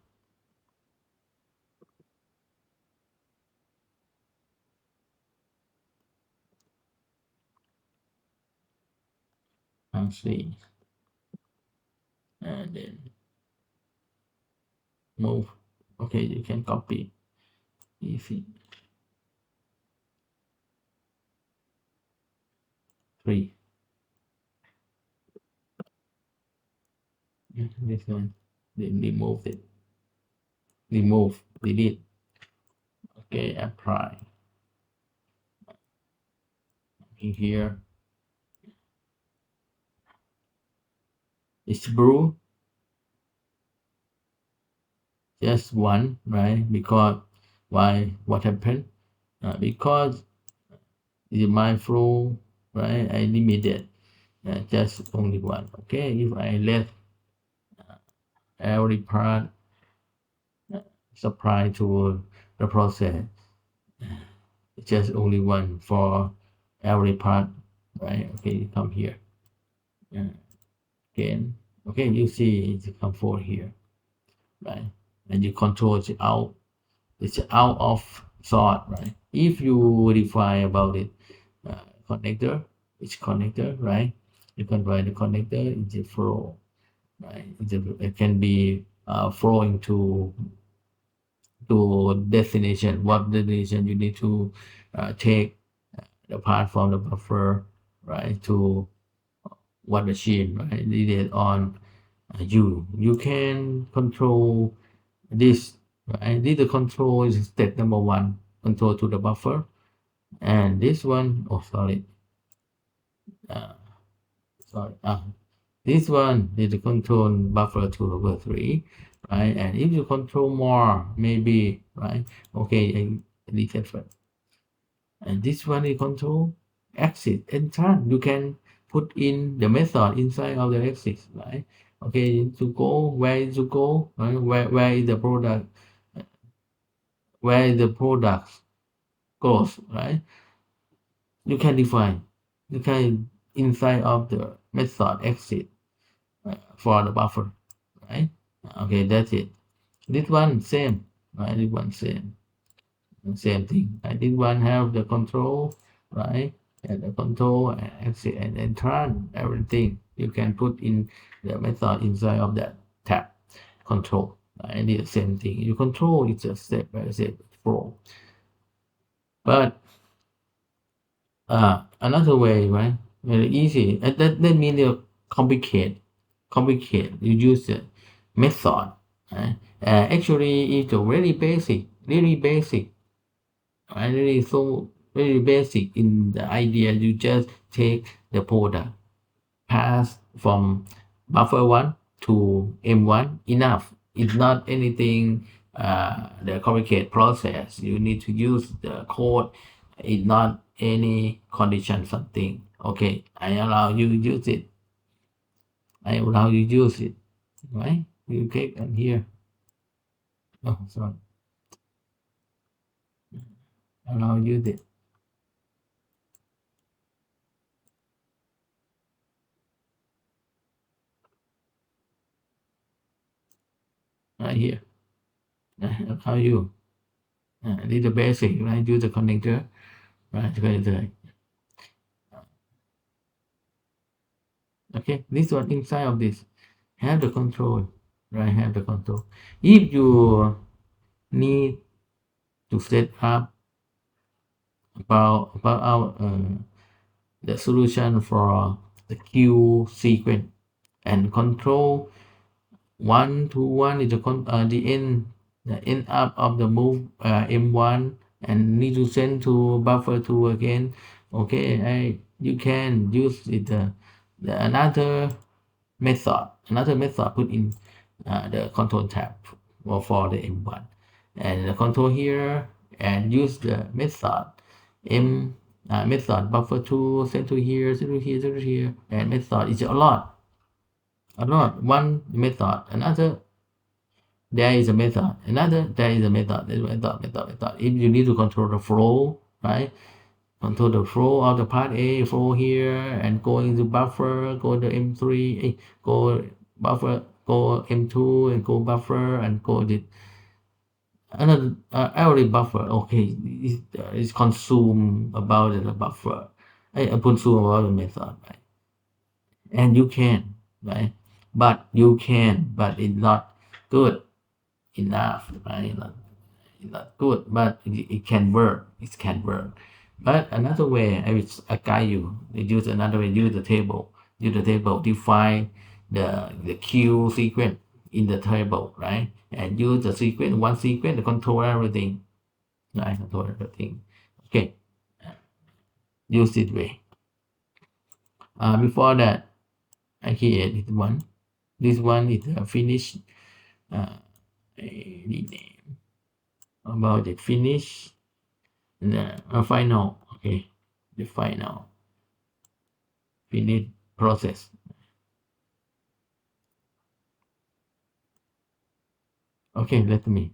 Part3, and then move. Okay, you can copy easy 3. This one, then remove it, delete. Okay, apply in here. It's blue, just one, right? Because why? What happened? Because my flow, right? I limited just only one. Okay, if I let every part supply to the process, just only one for every part, right? Okay, come here. Again, okay, you see it come forward here, right? And you control it out. It's out of sort, right? If you define about it, connector, it's connector, right? You can write the connector into flow, right? It can be flowing to destination. What destination you need to take the part from the buffer, right, to what machine, right, needed on you can control this, right? This the control is step number one, control to the buffer, and this one, oh sorry, uh, sorry, this one is the control buffer to buffer 3, right? And if you control more, maybe, right? Okay, I reset first. And this one is control exit and turn. You can put in the method inside of the exit, right? Okay, to go where to go, right? Where is the product, where the product goes, right? You can define, you can inside of the method exit for the buffer, right? Okay, that's it. This one same, right? This one same thing. I did one have the control, right? And the control and exit and turn everything. You can put in the method inside of that tab control. I did the same thing. You control it's a step by step flow. But another way, right? Very easy. And that means you complicate. You use the method. Right? Actually, it's a really basic, really basic. Really so very basic in the idea. You just take the product, pass from buffer 1 to M1 enough. It's not anything the complicated process. You need to use the code. It's not any condition something. Okay, I allow you use it. I allow you use it. Right? You click on here. Oh, sorry. Allow you use it. Right here. Allow you. This is the basic, right? Use the connector. Right, okay, this one inside of this have the control, right? Have the control. If you need to set up about our the solution for the queue sequence and control 1 to 1 is the end up of the move M1 and need to send to buffer 2 again. Okay, you can use it another method put in the control tab for the M1 and the control here and use the method method buffer 2 send to here, send to here, send to here, and method is a lot one method another there is a method another there is a method. If you need to control the flow, right, control the flow of the part A flow here and go into buffer, go to M3, go buffer, go M2 and go buffer and go the another every buffer. Okay, it's consume about the buffer. I consume about the method, right? And you can, right? But it's not good enough, right? Not good, but it can work. It can work. But another way, I guide you. Use another way. Use the table. Use the table. Define the queue sequence in the table, right? And use the sequence, one sequence to control everything, right? Control everything. Okay. Use this way. Before that, I create this one. This one is a finish. Rename about the finish. The final. Okay. The final finish process. Okay, let me.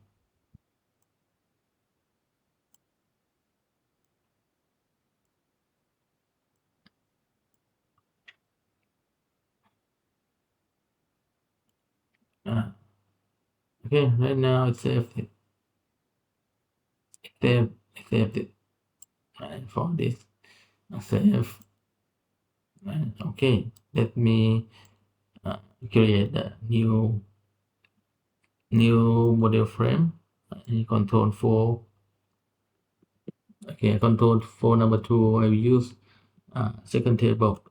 Okay, right now it's saved it. Saved it. Right, for this. Save. Right, okay, let me create a new model frame. Control 4. Okay, control 4 number 2. I will use second table.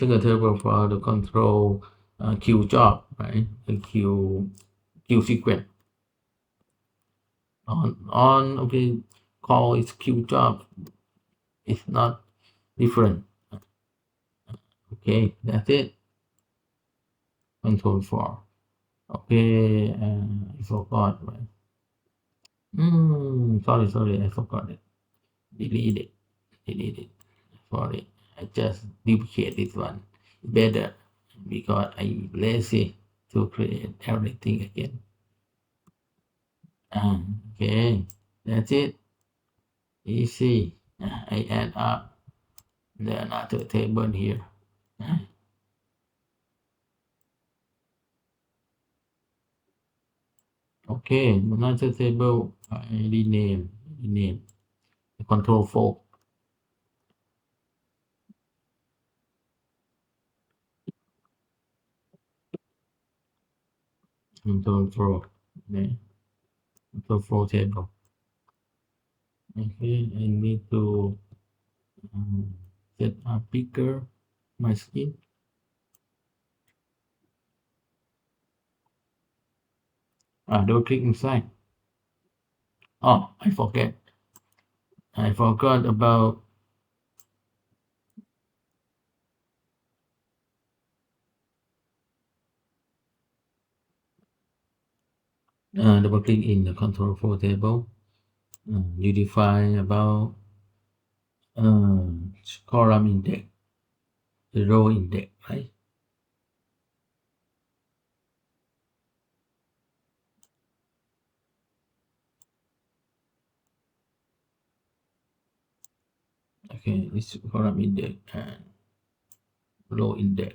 Second table for the control queue job, right? The queue sequence. On okay, call is queue job. It's not different. Okay, that's it. Control 4. Okay, I forgot, right? Sorry, I forgot it. Delete it. Sorry, I just duplicate this one. Better because I lazy to create everything again. Okay, that's it. Easy. I add up the another table here. Okay, another table I rename control 4. Control 4. Okay, control 4 table. Okay, I need to set up bigger my screen. Double click inside. Oh, I forget. I forgot about double click in the control flow table. You define about column index, the row index, right? Okay, this column index and row index.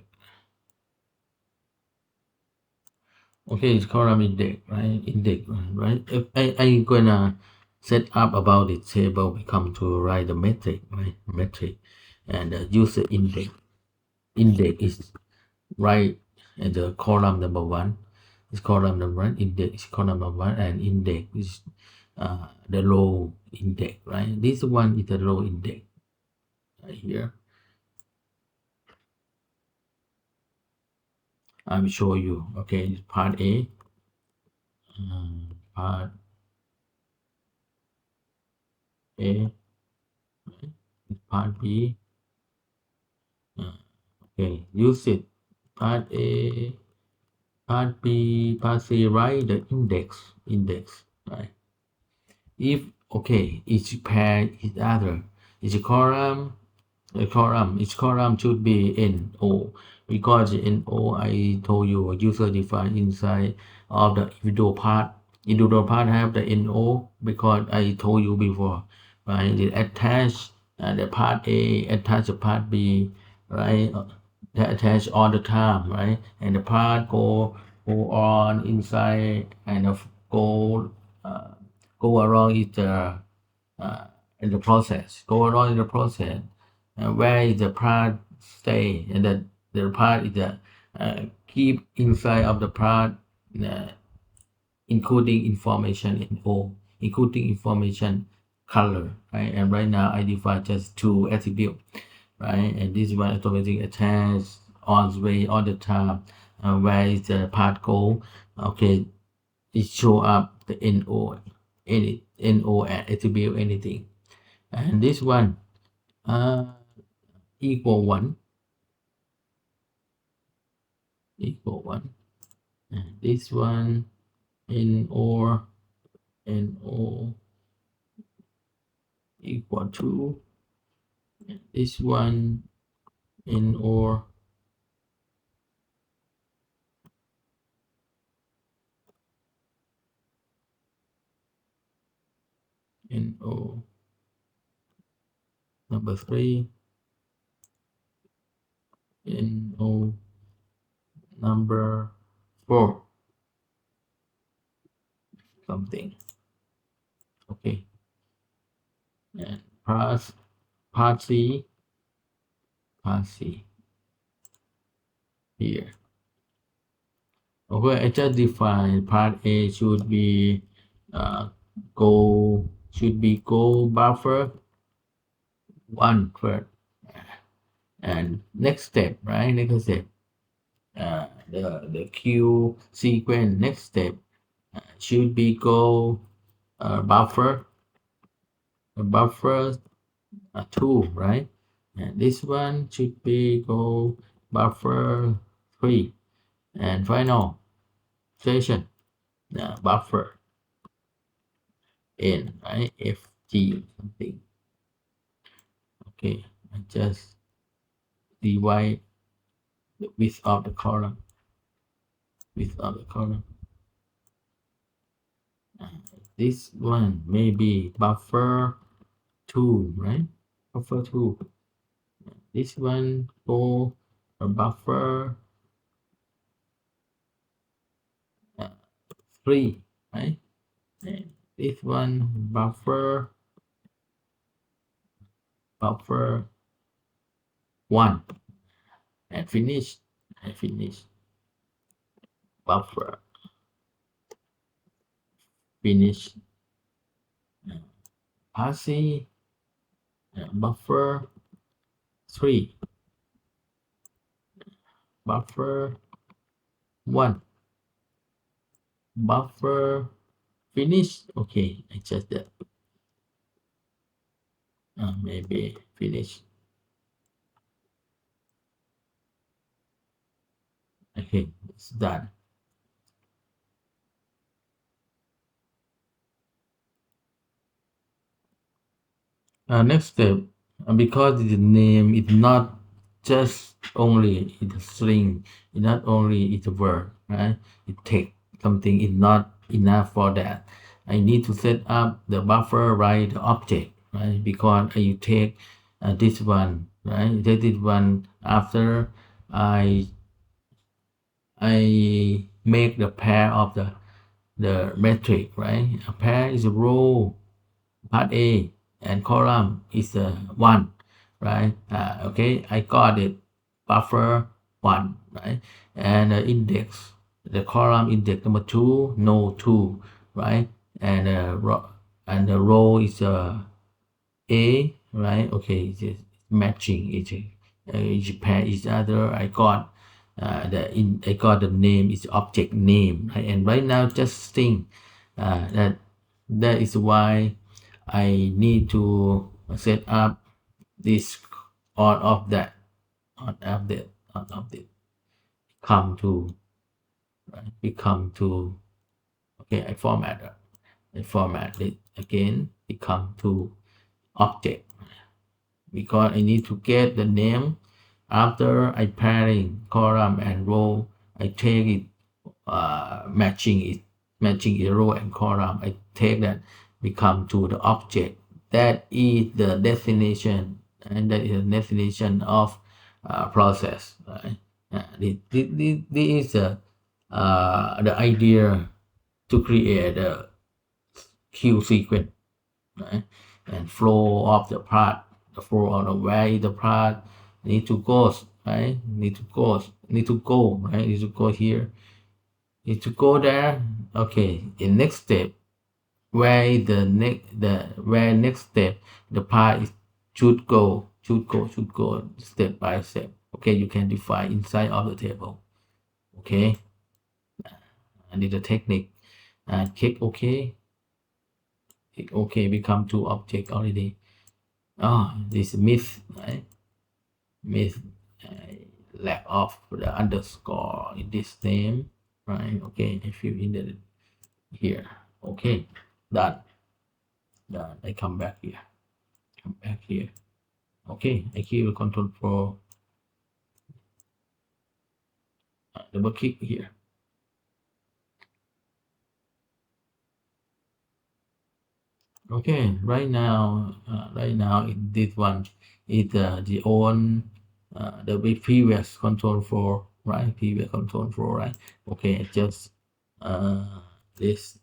Okay, it's column index, right? Index, right? If I'm gonna set up about the table, we come to write the metric, right? Metric and the user index. Index is right at the column number one. It's column number one. Index is column number one, and index is the row index, right? This one is the row index right here. I will show you. Okay, it's part A. Part A. Part B. Okay, use it. Part A, part B, part C, write the index, right? If, okay, each pair is other, each column, each column should be NO, because NO, I told you, user defined inside of the individual part. Individual part have the NO because I told you before, right? It attach the part A, attach the part B, right? They attach all the time, right? And the part go on inside and go uh, go around each uh, in the process, go along in the process, where is the part stay, and the part is the keep inside of the part, uh, including information in all, including information color, right? And right now I define just two attributes, right? And this one automatic attach on way all the time, where is the part go, okay, it show up the no, any no attribute anything. And this one equal one, equal one, and this one n or no equal to, this one n or no number 3, no number 4, something. Okay, and part C, part C here. Okay, I just define part A should be go buffer 1 first, and next step, right? Next step, the queue sequence. Next step should be go buffer 2, right? And this one should be go buffer 3, and final station buffer n, right? FG something. Okay, I just divide the width of the column, width of the column. This one may be buffer 2, right? Buffer 2. This one for a buffer 3, right? And this one buffer 1, and finish, buffer, finish, passing buffer 3, buffer 1, buffer, finish. Okay, I just that. Maybe finish. Okay, it's done. Next step, because the name is not just only it's a string, it's not only it's a word, right? It takes something is not enough for that. I need to set up the buffer right the object, right? Because I take this one, right? Take this one after I I make the pair of the metric, right? A pair is a row part A and column is one, right? Okay, I got it. Buffer one, right? And index, the column index number two, no two, right? And and the row is A, right? Okay, it's matching each pair each other. I got the name is object name, right? And right now just think that is why I need to set up this on of that on of that come to right become to okay I format it again become to object because I need to get the name after I pairing column and row. I take it matching a row and column. I take that become to the object that is the destination and that is the definition of process, right? This is the idea to create a queue sequence, right? And flow of the part, the flow of the way the part need to go, right? Need to go, right? Need to go here, need to go there. Okay, in next step, where next step the part is should go step by step. Okay, you can define inside of the table. Okay, and the technique and click OK become two object already. This myth, right? Myth lack of the underscore in this name, right? Okay, I fill in the here. Okay, done. Done. I come back here. Come back here. Okay, I keep control for double click here. Okay, right now in this one is the own the previous control for right previous control for right. Okay, just this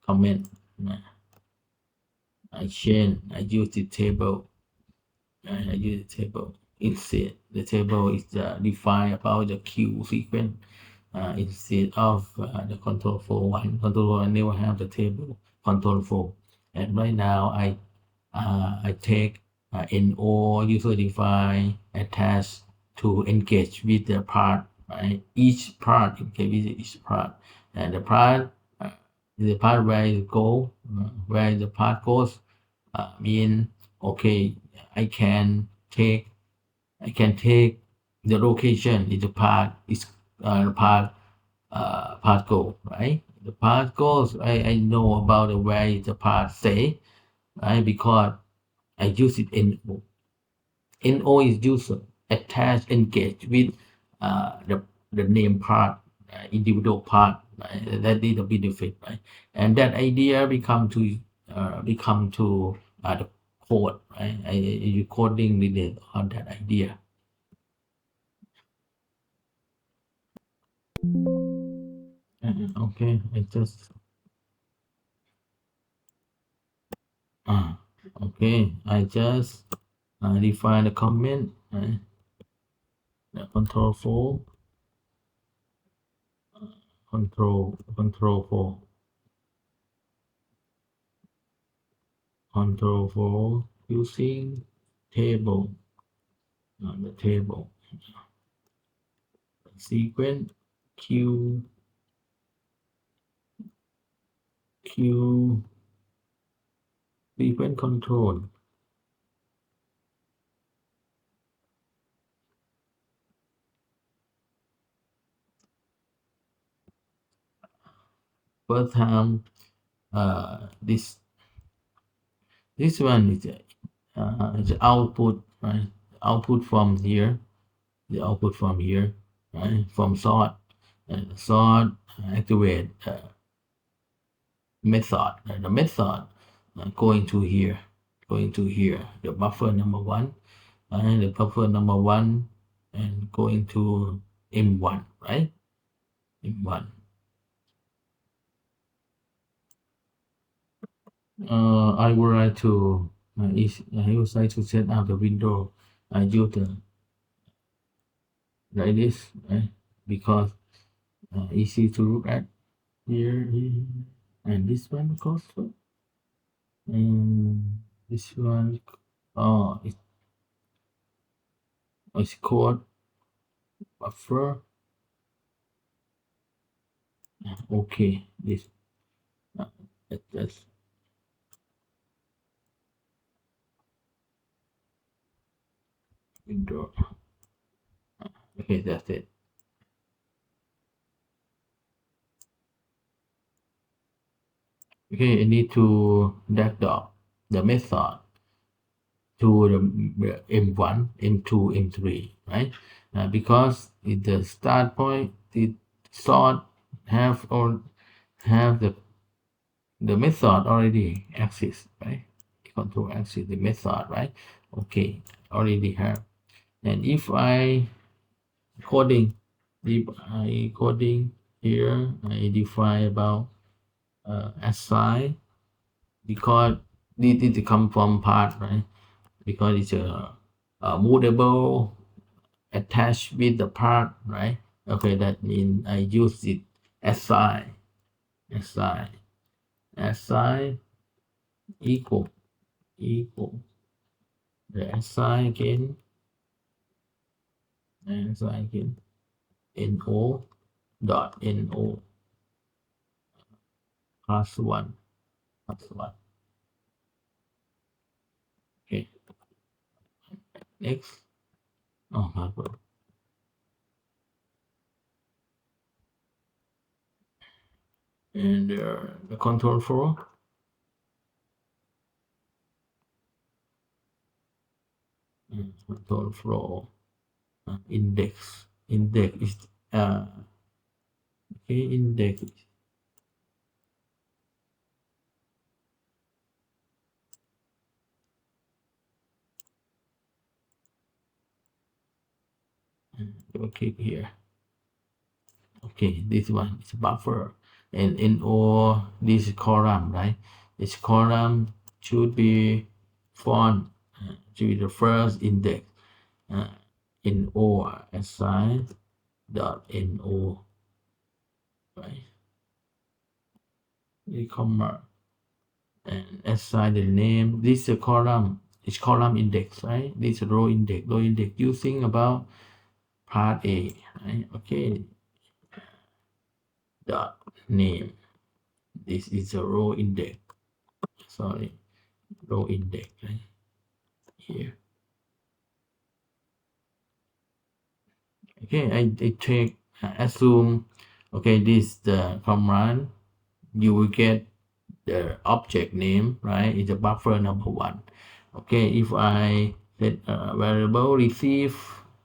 comment. I change. I use the table. I use the table. Instead, the table is defined about the queue sequence. Instead of the control for one, control for one never have the table control for. And right now I take no user define attach to engage with the part, right? Each part engage with each part, and the part where it go, where the part goes, mean okay, I can take I can take the location in the part is part go, right? The part goes, I know about the where the part say, right? Because I use it in NO. NO is used attach engage with the name part, individual part, right? That is the benefit, right? And that idea become to the code, right? You coding related on that idea. Okay, I just uh, okay, I just define the comment, right? The control for using table the table sequence q q sequence control first time this one is the output, right? Output from here, the output from here, right? From sort, and sort activate method. The method going to here, the buffer number one, and the buffer number one, and going to M1, right? M1. I would like to I would like to set up the window. I use the like this, right? Because easy to look at here, and this one also, and this one, oh, it's called buffer. Okay, this uh, that's window. Okay, that's it. Okay, I need to drag the method to the M1, M2, M3, right? Because in the start point, the sort have or have the method already exists, right? Control axis, the method, right? Okay, already have. And if I coding, if I coding here, I define about assign, because this come from part, right? Because it's a movable attached with the part, right? Okay, that means I use it assign, assign, assign equal the assign again, and assign again no dot no plus one plus one. Okay, next. Oh, hardware. And the control flow, control flow index is okay, index. Okay, here. Okay, this one is buffer, and in all this column, right? This column should be font, should be the first index, no assign dot no, right? The comma and assign the name. This is a column. It's column index, right? This is row index. Row index using about part A, right? Okay. Dot name. This is a row index. Sorry, row index, right? Here. Okay, I take assume. Okay, this the command. You will get the object name, right? It's a buffer number one. Okay, if I set a variable receive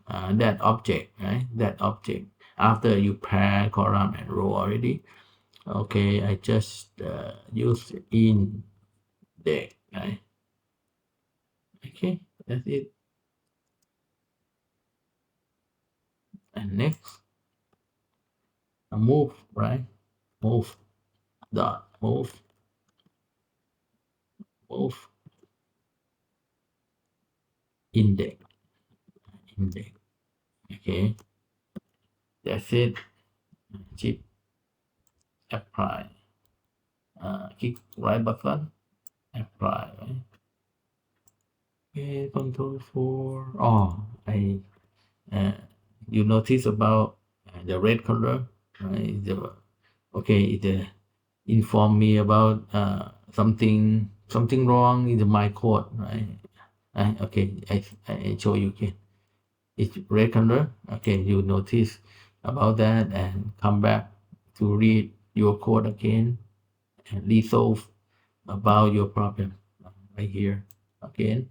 that object, right? That object after you pair column and row already. Okay, I just use index, right? Okay, that's it. And next, a move, right? Move dot move index. Okay, that's it. Chip apply. Click right button, apply. Right? Okay, control for. Oh, I uh, you notice about the red color, right? Okay, it inform me about something wrong in my code, right? Okay, I show you again. It's red color. Okay, you notice about that and come back to read your code again and resolve about your problem right here again.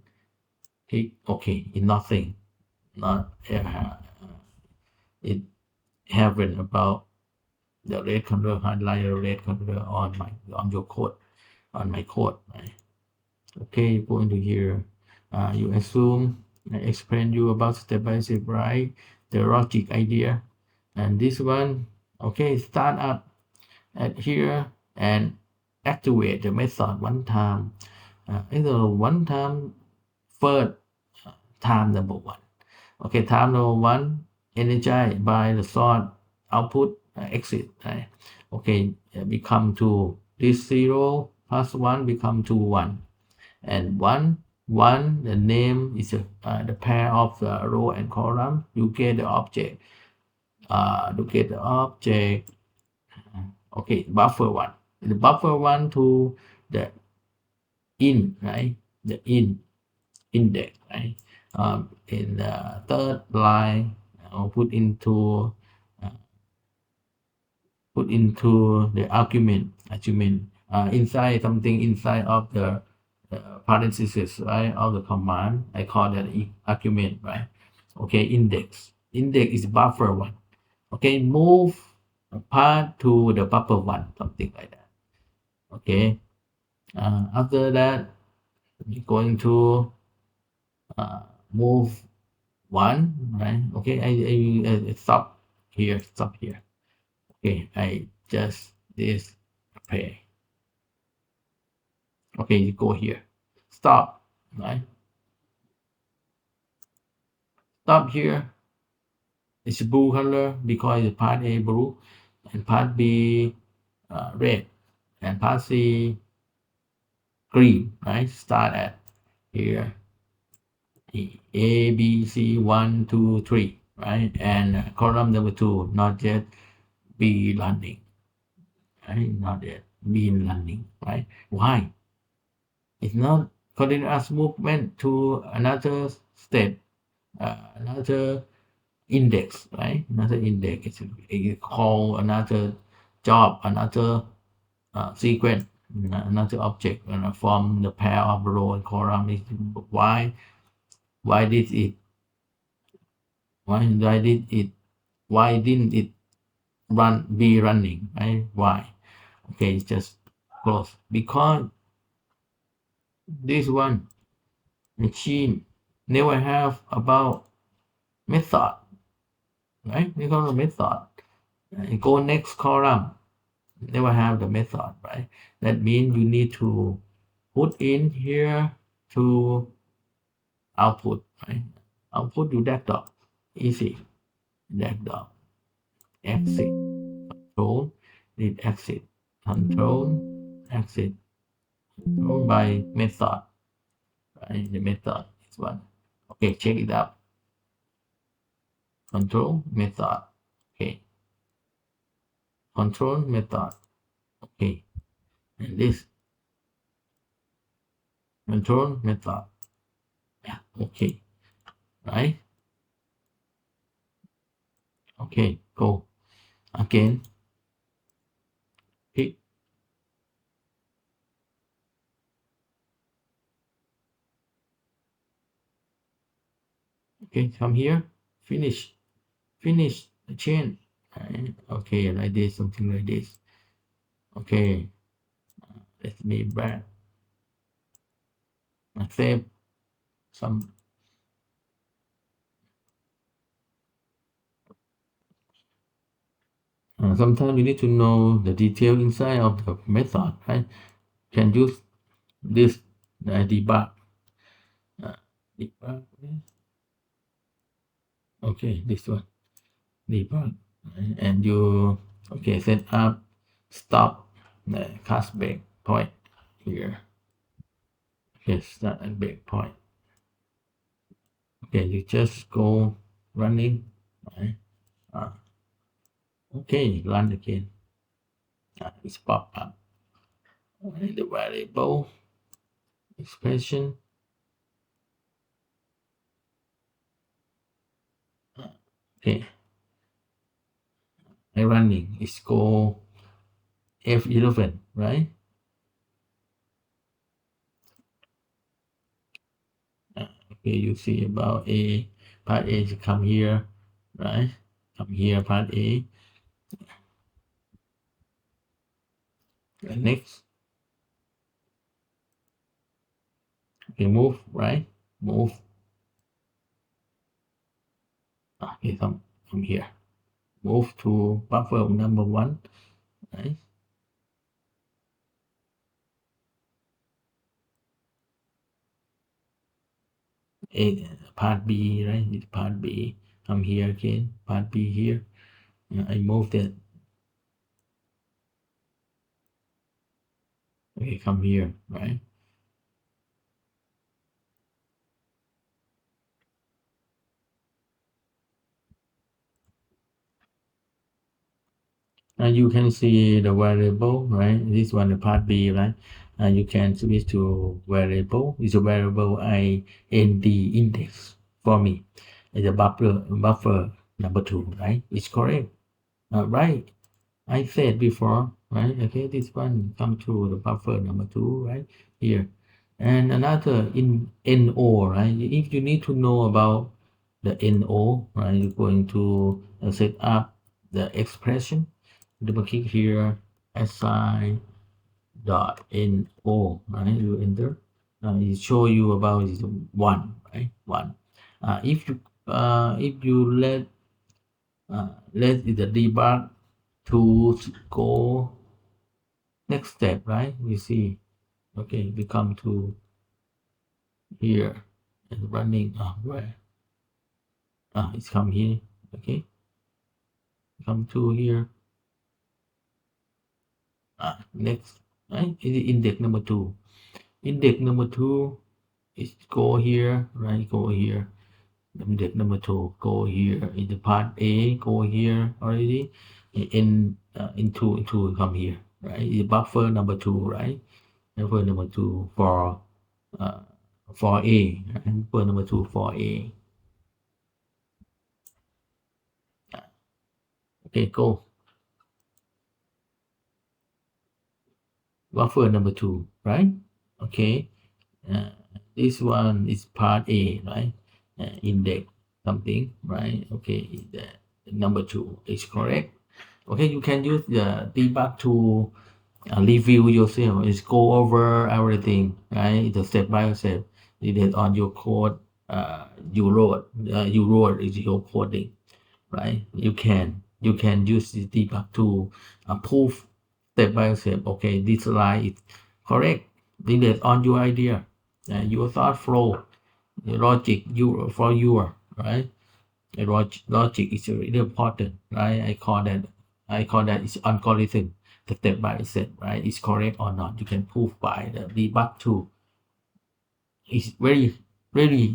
Click OK. It's nothing. Not it haven't about the red color highlight red color on your code on my code. Right? Okay, go into here. You assume I explain you about step by step, right? The logic idea, and this one. Okay, start up at here and activate the method one time. Either one time first time number one. Okay, time number one energized by the source output exit. Right? Okay, become two. This 0 plus 1 become to 1 and 1 the name is the pair of the row and column. You get the object okay, buffer 1 the buffer 1 to the in, right? The index, right? In the third line, uh, put into the argument inside something inside of the parentheses, right, of the command. I call that argument, right? Okay, index is buffer 1. Okay, move a part to the buffer 1, something like that. Okay, after that we're going to uh, move 1, right? Okay, I stop here. Okay, I just this okay. Okay, you go here. Stop, right? Stop here. It's blue color because it's part A blue and part B red and part C green, right? Start at here. A, B, C, 1, 2, 3, right? And column number 2, not yet be running, right? Not yet been running, right? Why? It's not continuous movement to another step, another index, right? Another index is called another job, another sequence, another object from the pair of row and column. Is why did it? Why did it? Why didn't it be running? Right? Why? Okay, it's just close because this one machine never have about method, right? They call a method. Go next column. Never have the method, right? That means you need to put in here to output, right? Output you that dot. Easy. That dot. Exit. Control. Need exit. Control. Exit. Control by method. Right? The method is one. Okay, check it out. Control method. Okay. Control method. Okay. And this control method. Yeah. Okay. Right? Okay. Go. Again. Hit. Okay. Come here. Finish. Finish the chain. Right? Okay. Like this. Something like this. Okay. Let me back. Save some. Sometimes you need to know the detail inside of the method, right? Can use this debug. Debug. Okay, this one debug, right? And you okay set up stop the cast break point here. Okay, start and break point. Okay, you just go running, right? Okay, run again. It's pop up. Okay, the variable expression. Okay, I running. It's go F11, right? Okay, you see about A, part A to come here, right? Come here, part A. And next, okay, move, right? Move. Okay, come here. Move to buffer number 1, right? A, part B, right? It's part B. Come here again, part B here. I move that. Okay, come here, right? And you can see the variable, right? This one, the part B, right? And you can switch to variable. It's a variable IND index for me. It's a buffer number 2, right? It's correct. Right. I said before, right? Okay, this one come to the buffer number 2, right? Here. And another in NO, right? If you need to know about the NO, right? You're going to set up the expression. Double click here, assign dot NO, right? You enter. It show you about is 1, right? 1. If you let the debug tools go next step, right? We see, okay, we come to here and running, where? It's come here, okay? Come to here, next, right? Is index number 2. Index number 2 is go here, right? Go here. Index number 2, go here. In the part A, go here already. Into come here, right? Is buffer number 2, right? Buffer number 2 uh, for A, and buffer number 2 for A. Okay, go. Buffer number 2, right? Okay. Uh, this one is part A, right? Index something, right? Okay, the number 2 is correct. Okay, you can use the debug to review yourself. Is go over everything, right? The step by step. Depends on your code. You wrote is your coding, right? You can use the debug to prove step by step. Okay, this line is correct. Depends on your idea, your thought flow, your logic, right. The logic is really important, right? I call that is algorithm. The step by step, right? Is correct or not? You can prove by the debug tool. It's very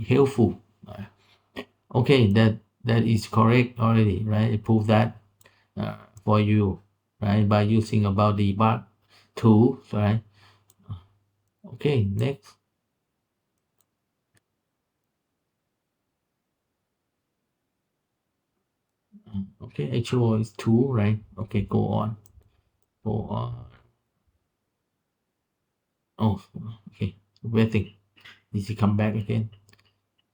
helpful. Okay, that is correct already, right? I prove that for you, right? By using about debug tool, right? Okay, next. Okay, actual is 2, right? Okay, go on. Oh, okay, waiting. Did you come back again?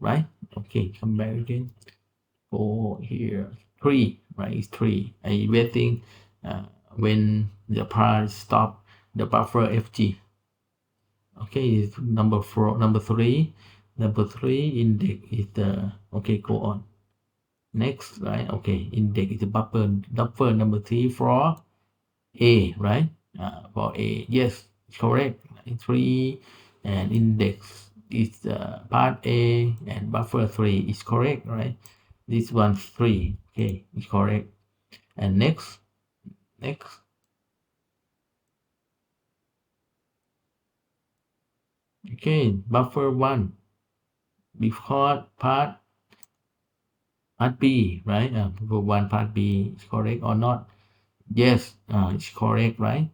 Right? Okay, come back again. Go here. 3, right? It's 3. I waiting when the part stop the buffer FG. Okay, it's number 4, number 3. Number 3 index is the, okay, go on. Next, right? Okay, index is the buffer number 3 for A, right? For A, yes, correct. 3 and index is part A and buffer 3 is correct, right? This one 3, okay, is correct. And next, okay, buffer 1 because part B, right? Buffer 1 part B is correct or not? Yes, it's correct, right?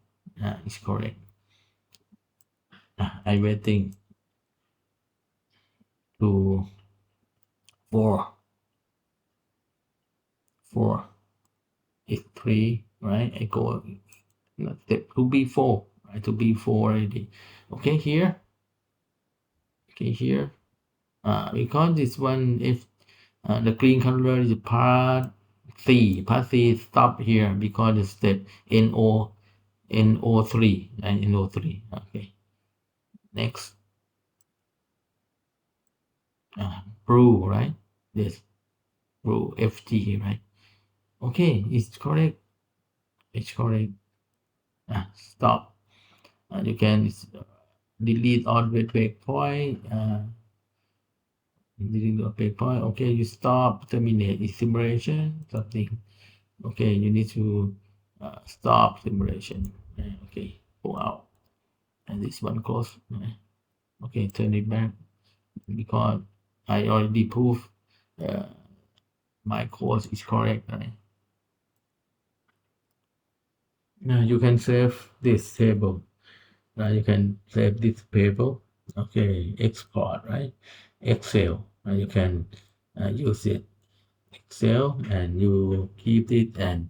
It's correct. I'm waiting to 4 is 3, right? I go step to B4, right? To B4 already. Okay, here. Okay, here. Because this one, if the green color is part C stop here because the step NO3 and NO3. Okay, next, blue, right? This blue FG, right? Okay, it's correct. It's correct. Stop. You can delete all the breakpoint. Delete the breakpoint. Okay, you stop, terminate simulation, something. Okay, you need to stop simulation. Okay, go out. And this one close. Okay, turn it back because I already proved uh, my course is correct. Right? Now you can save this table. You can save this table. Okay, export, right? Excel. You can use it. Excel, and you keep it and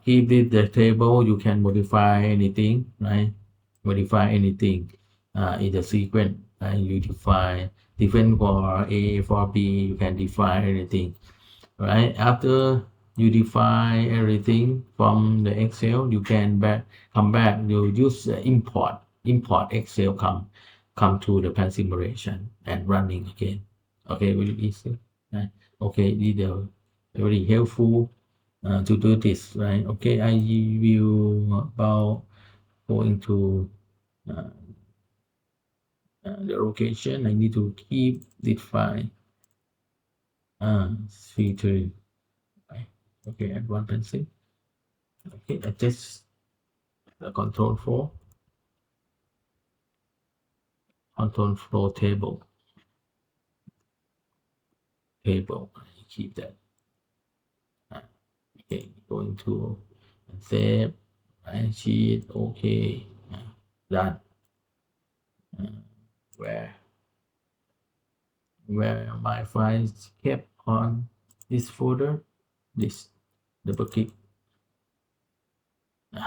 keep it the table. You can modify anything, right? Modify anything in the sequence. Right? You define different for A, for B. You can define anything, right? After you define everything from the Excel, you can come back. You use import Excel, come to the pen simulation and running again. Okay, very easy, right? Okay, these are very helpful to do this, right? Okay, I will about going to uh, the location. I need to keep this file feature, right? Okay, advanced pencil. Okay, adjust the control flow table. Keep that. Okay, going to save, right? Sheet. Okay, done. Uh, where my files kept on this folder, this double click.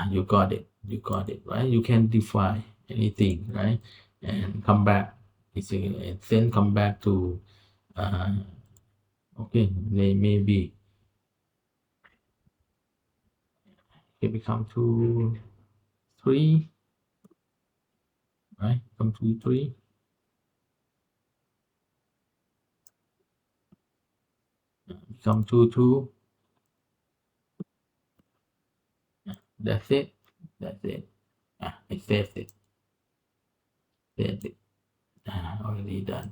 You got it. You got it, right? You can define anything, right? And come back. And then come back to okay, maybe it become to 3, right? Come to 3, become to 2. That's it. That's it. I saved it. Saved it. Already done.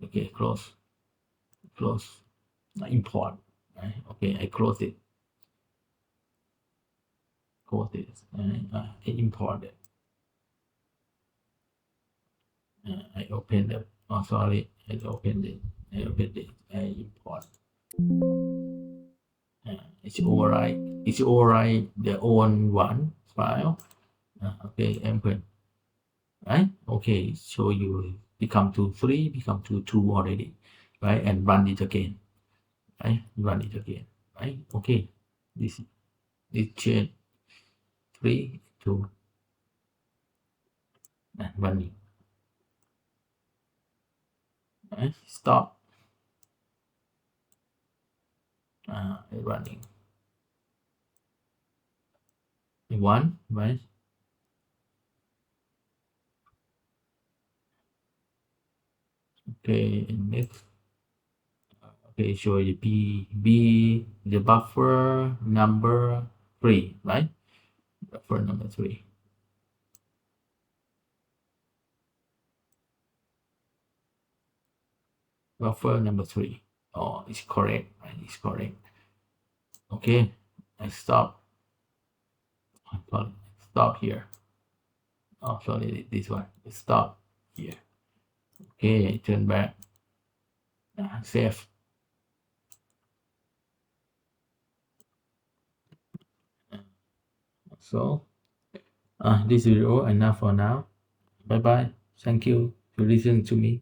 Okay, close. Import. Right? Okay, I close it. Close it. I import it. I open it. Oh, sorry. I opened it. I import. It's override. It's override the own one file. Okay, open. Right? Okay, so you become to 3, become to 2 already, right? And run it again, right? Run it again, right? Okay, this change 3 to and running, right? Stop running. 1, right? Okay, and next. Okay, show the the buffer number 3, right? Buffer number 3. Buffer number 3. Oh, it's correct, right? It's correct. Okay, I stop. Sorry, stop here. Oh, sorry, this one. Stop here. Okay, turn back. Save. So, this video enough for now. Bye bye. Thank you for listening to me.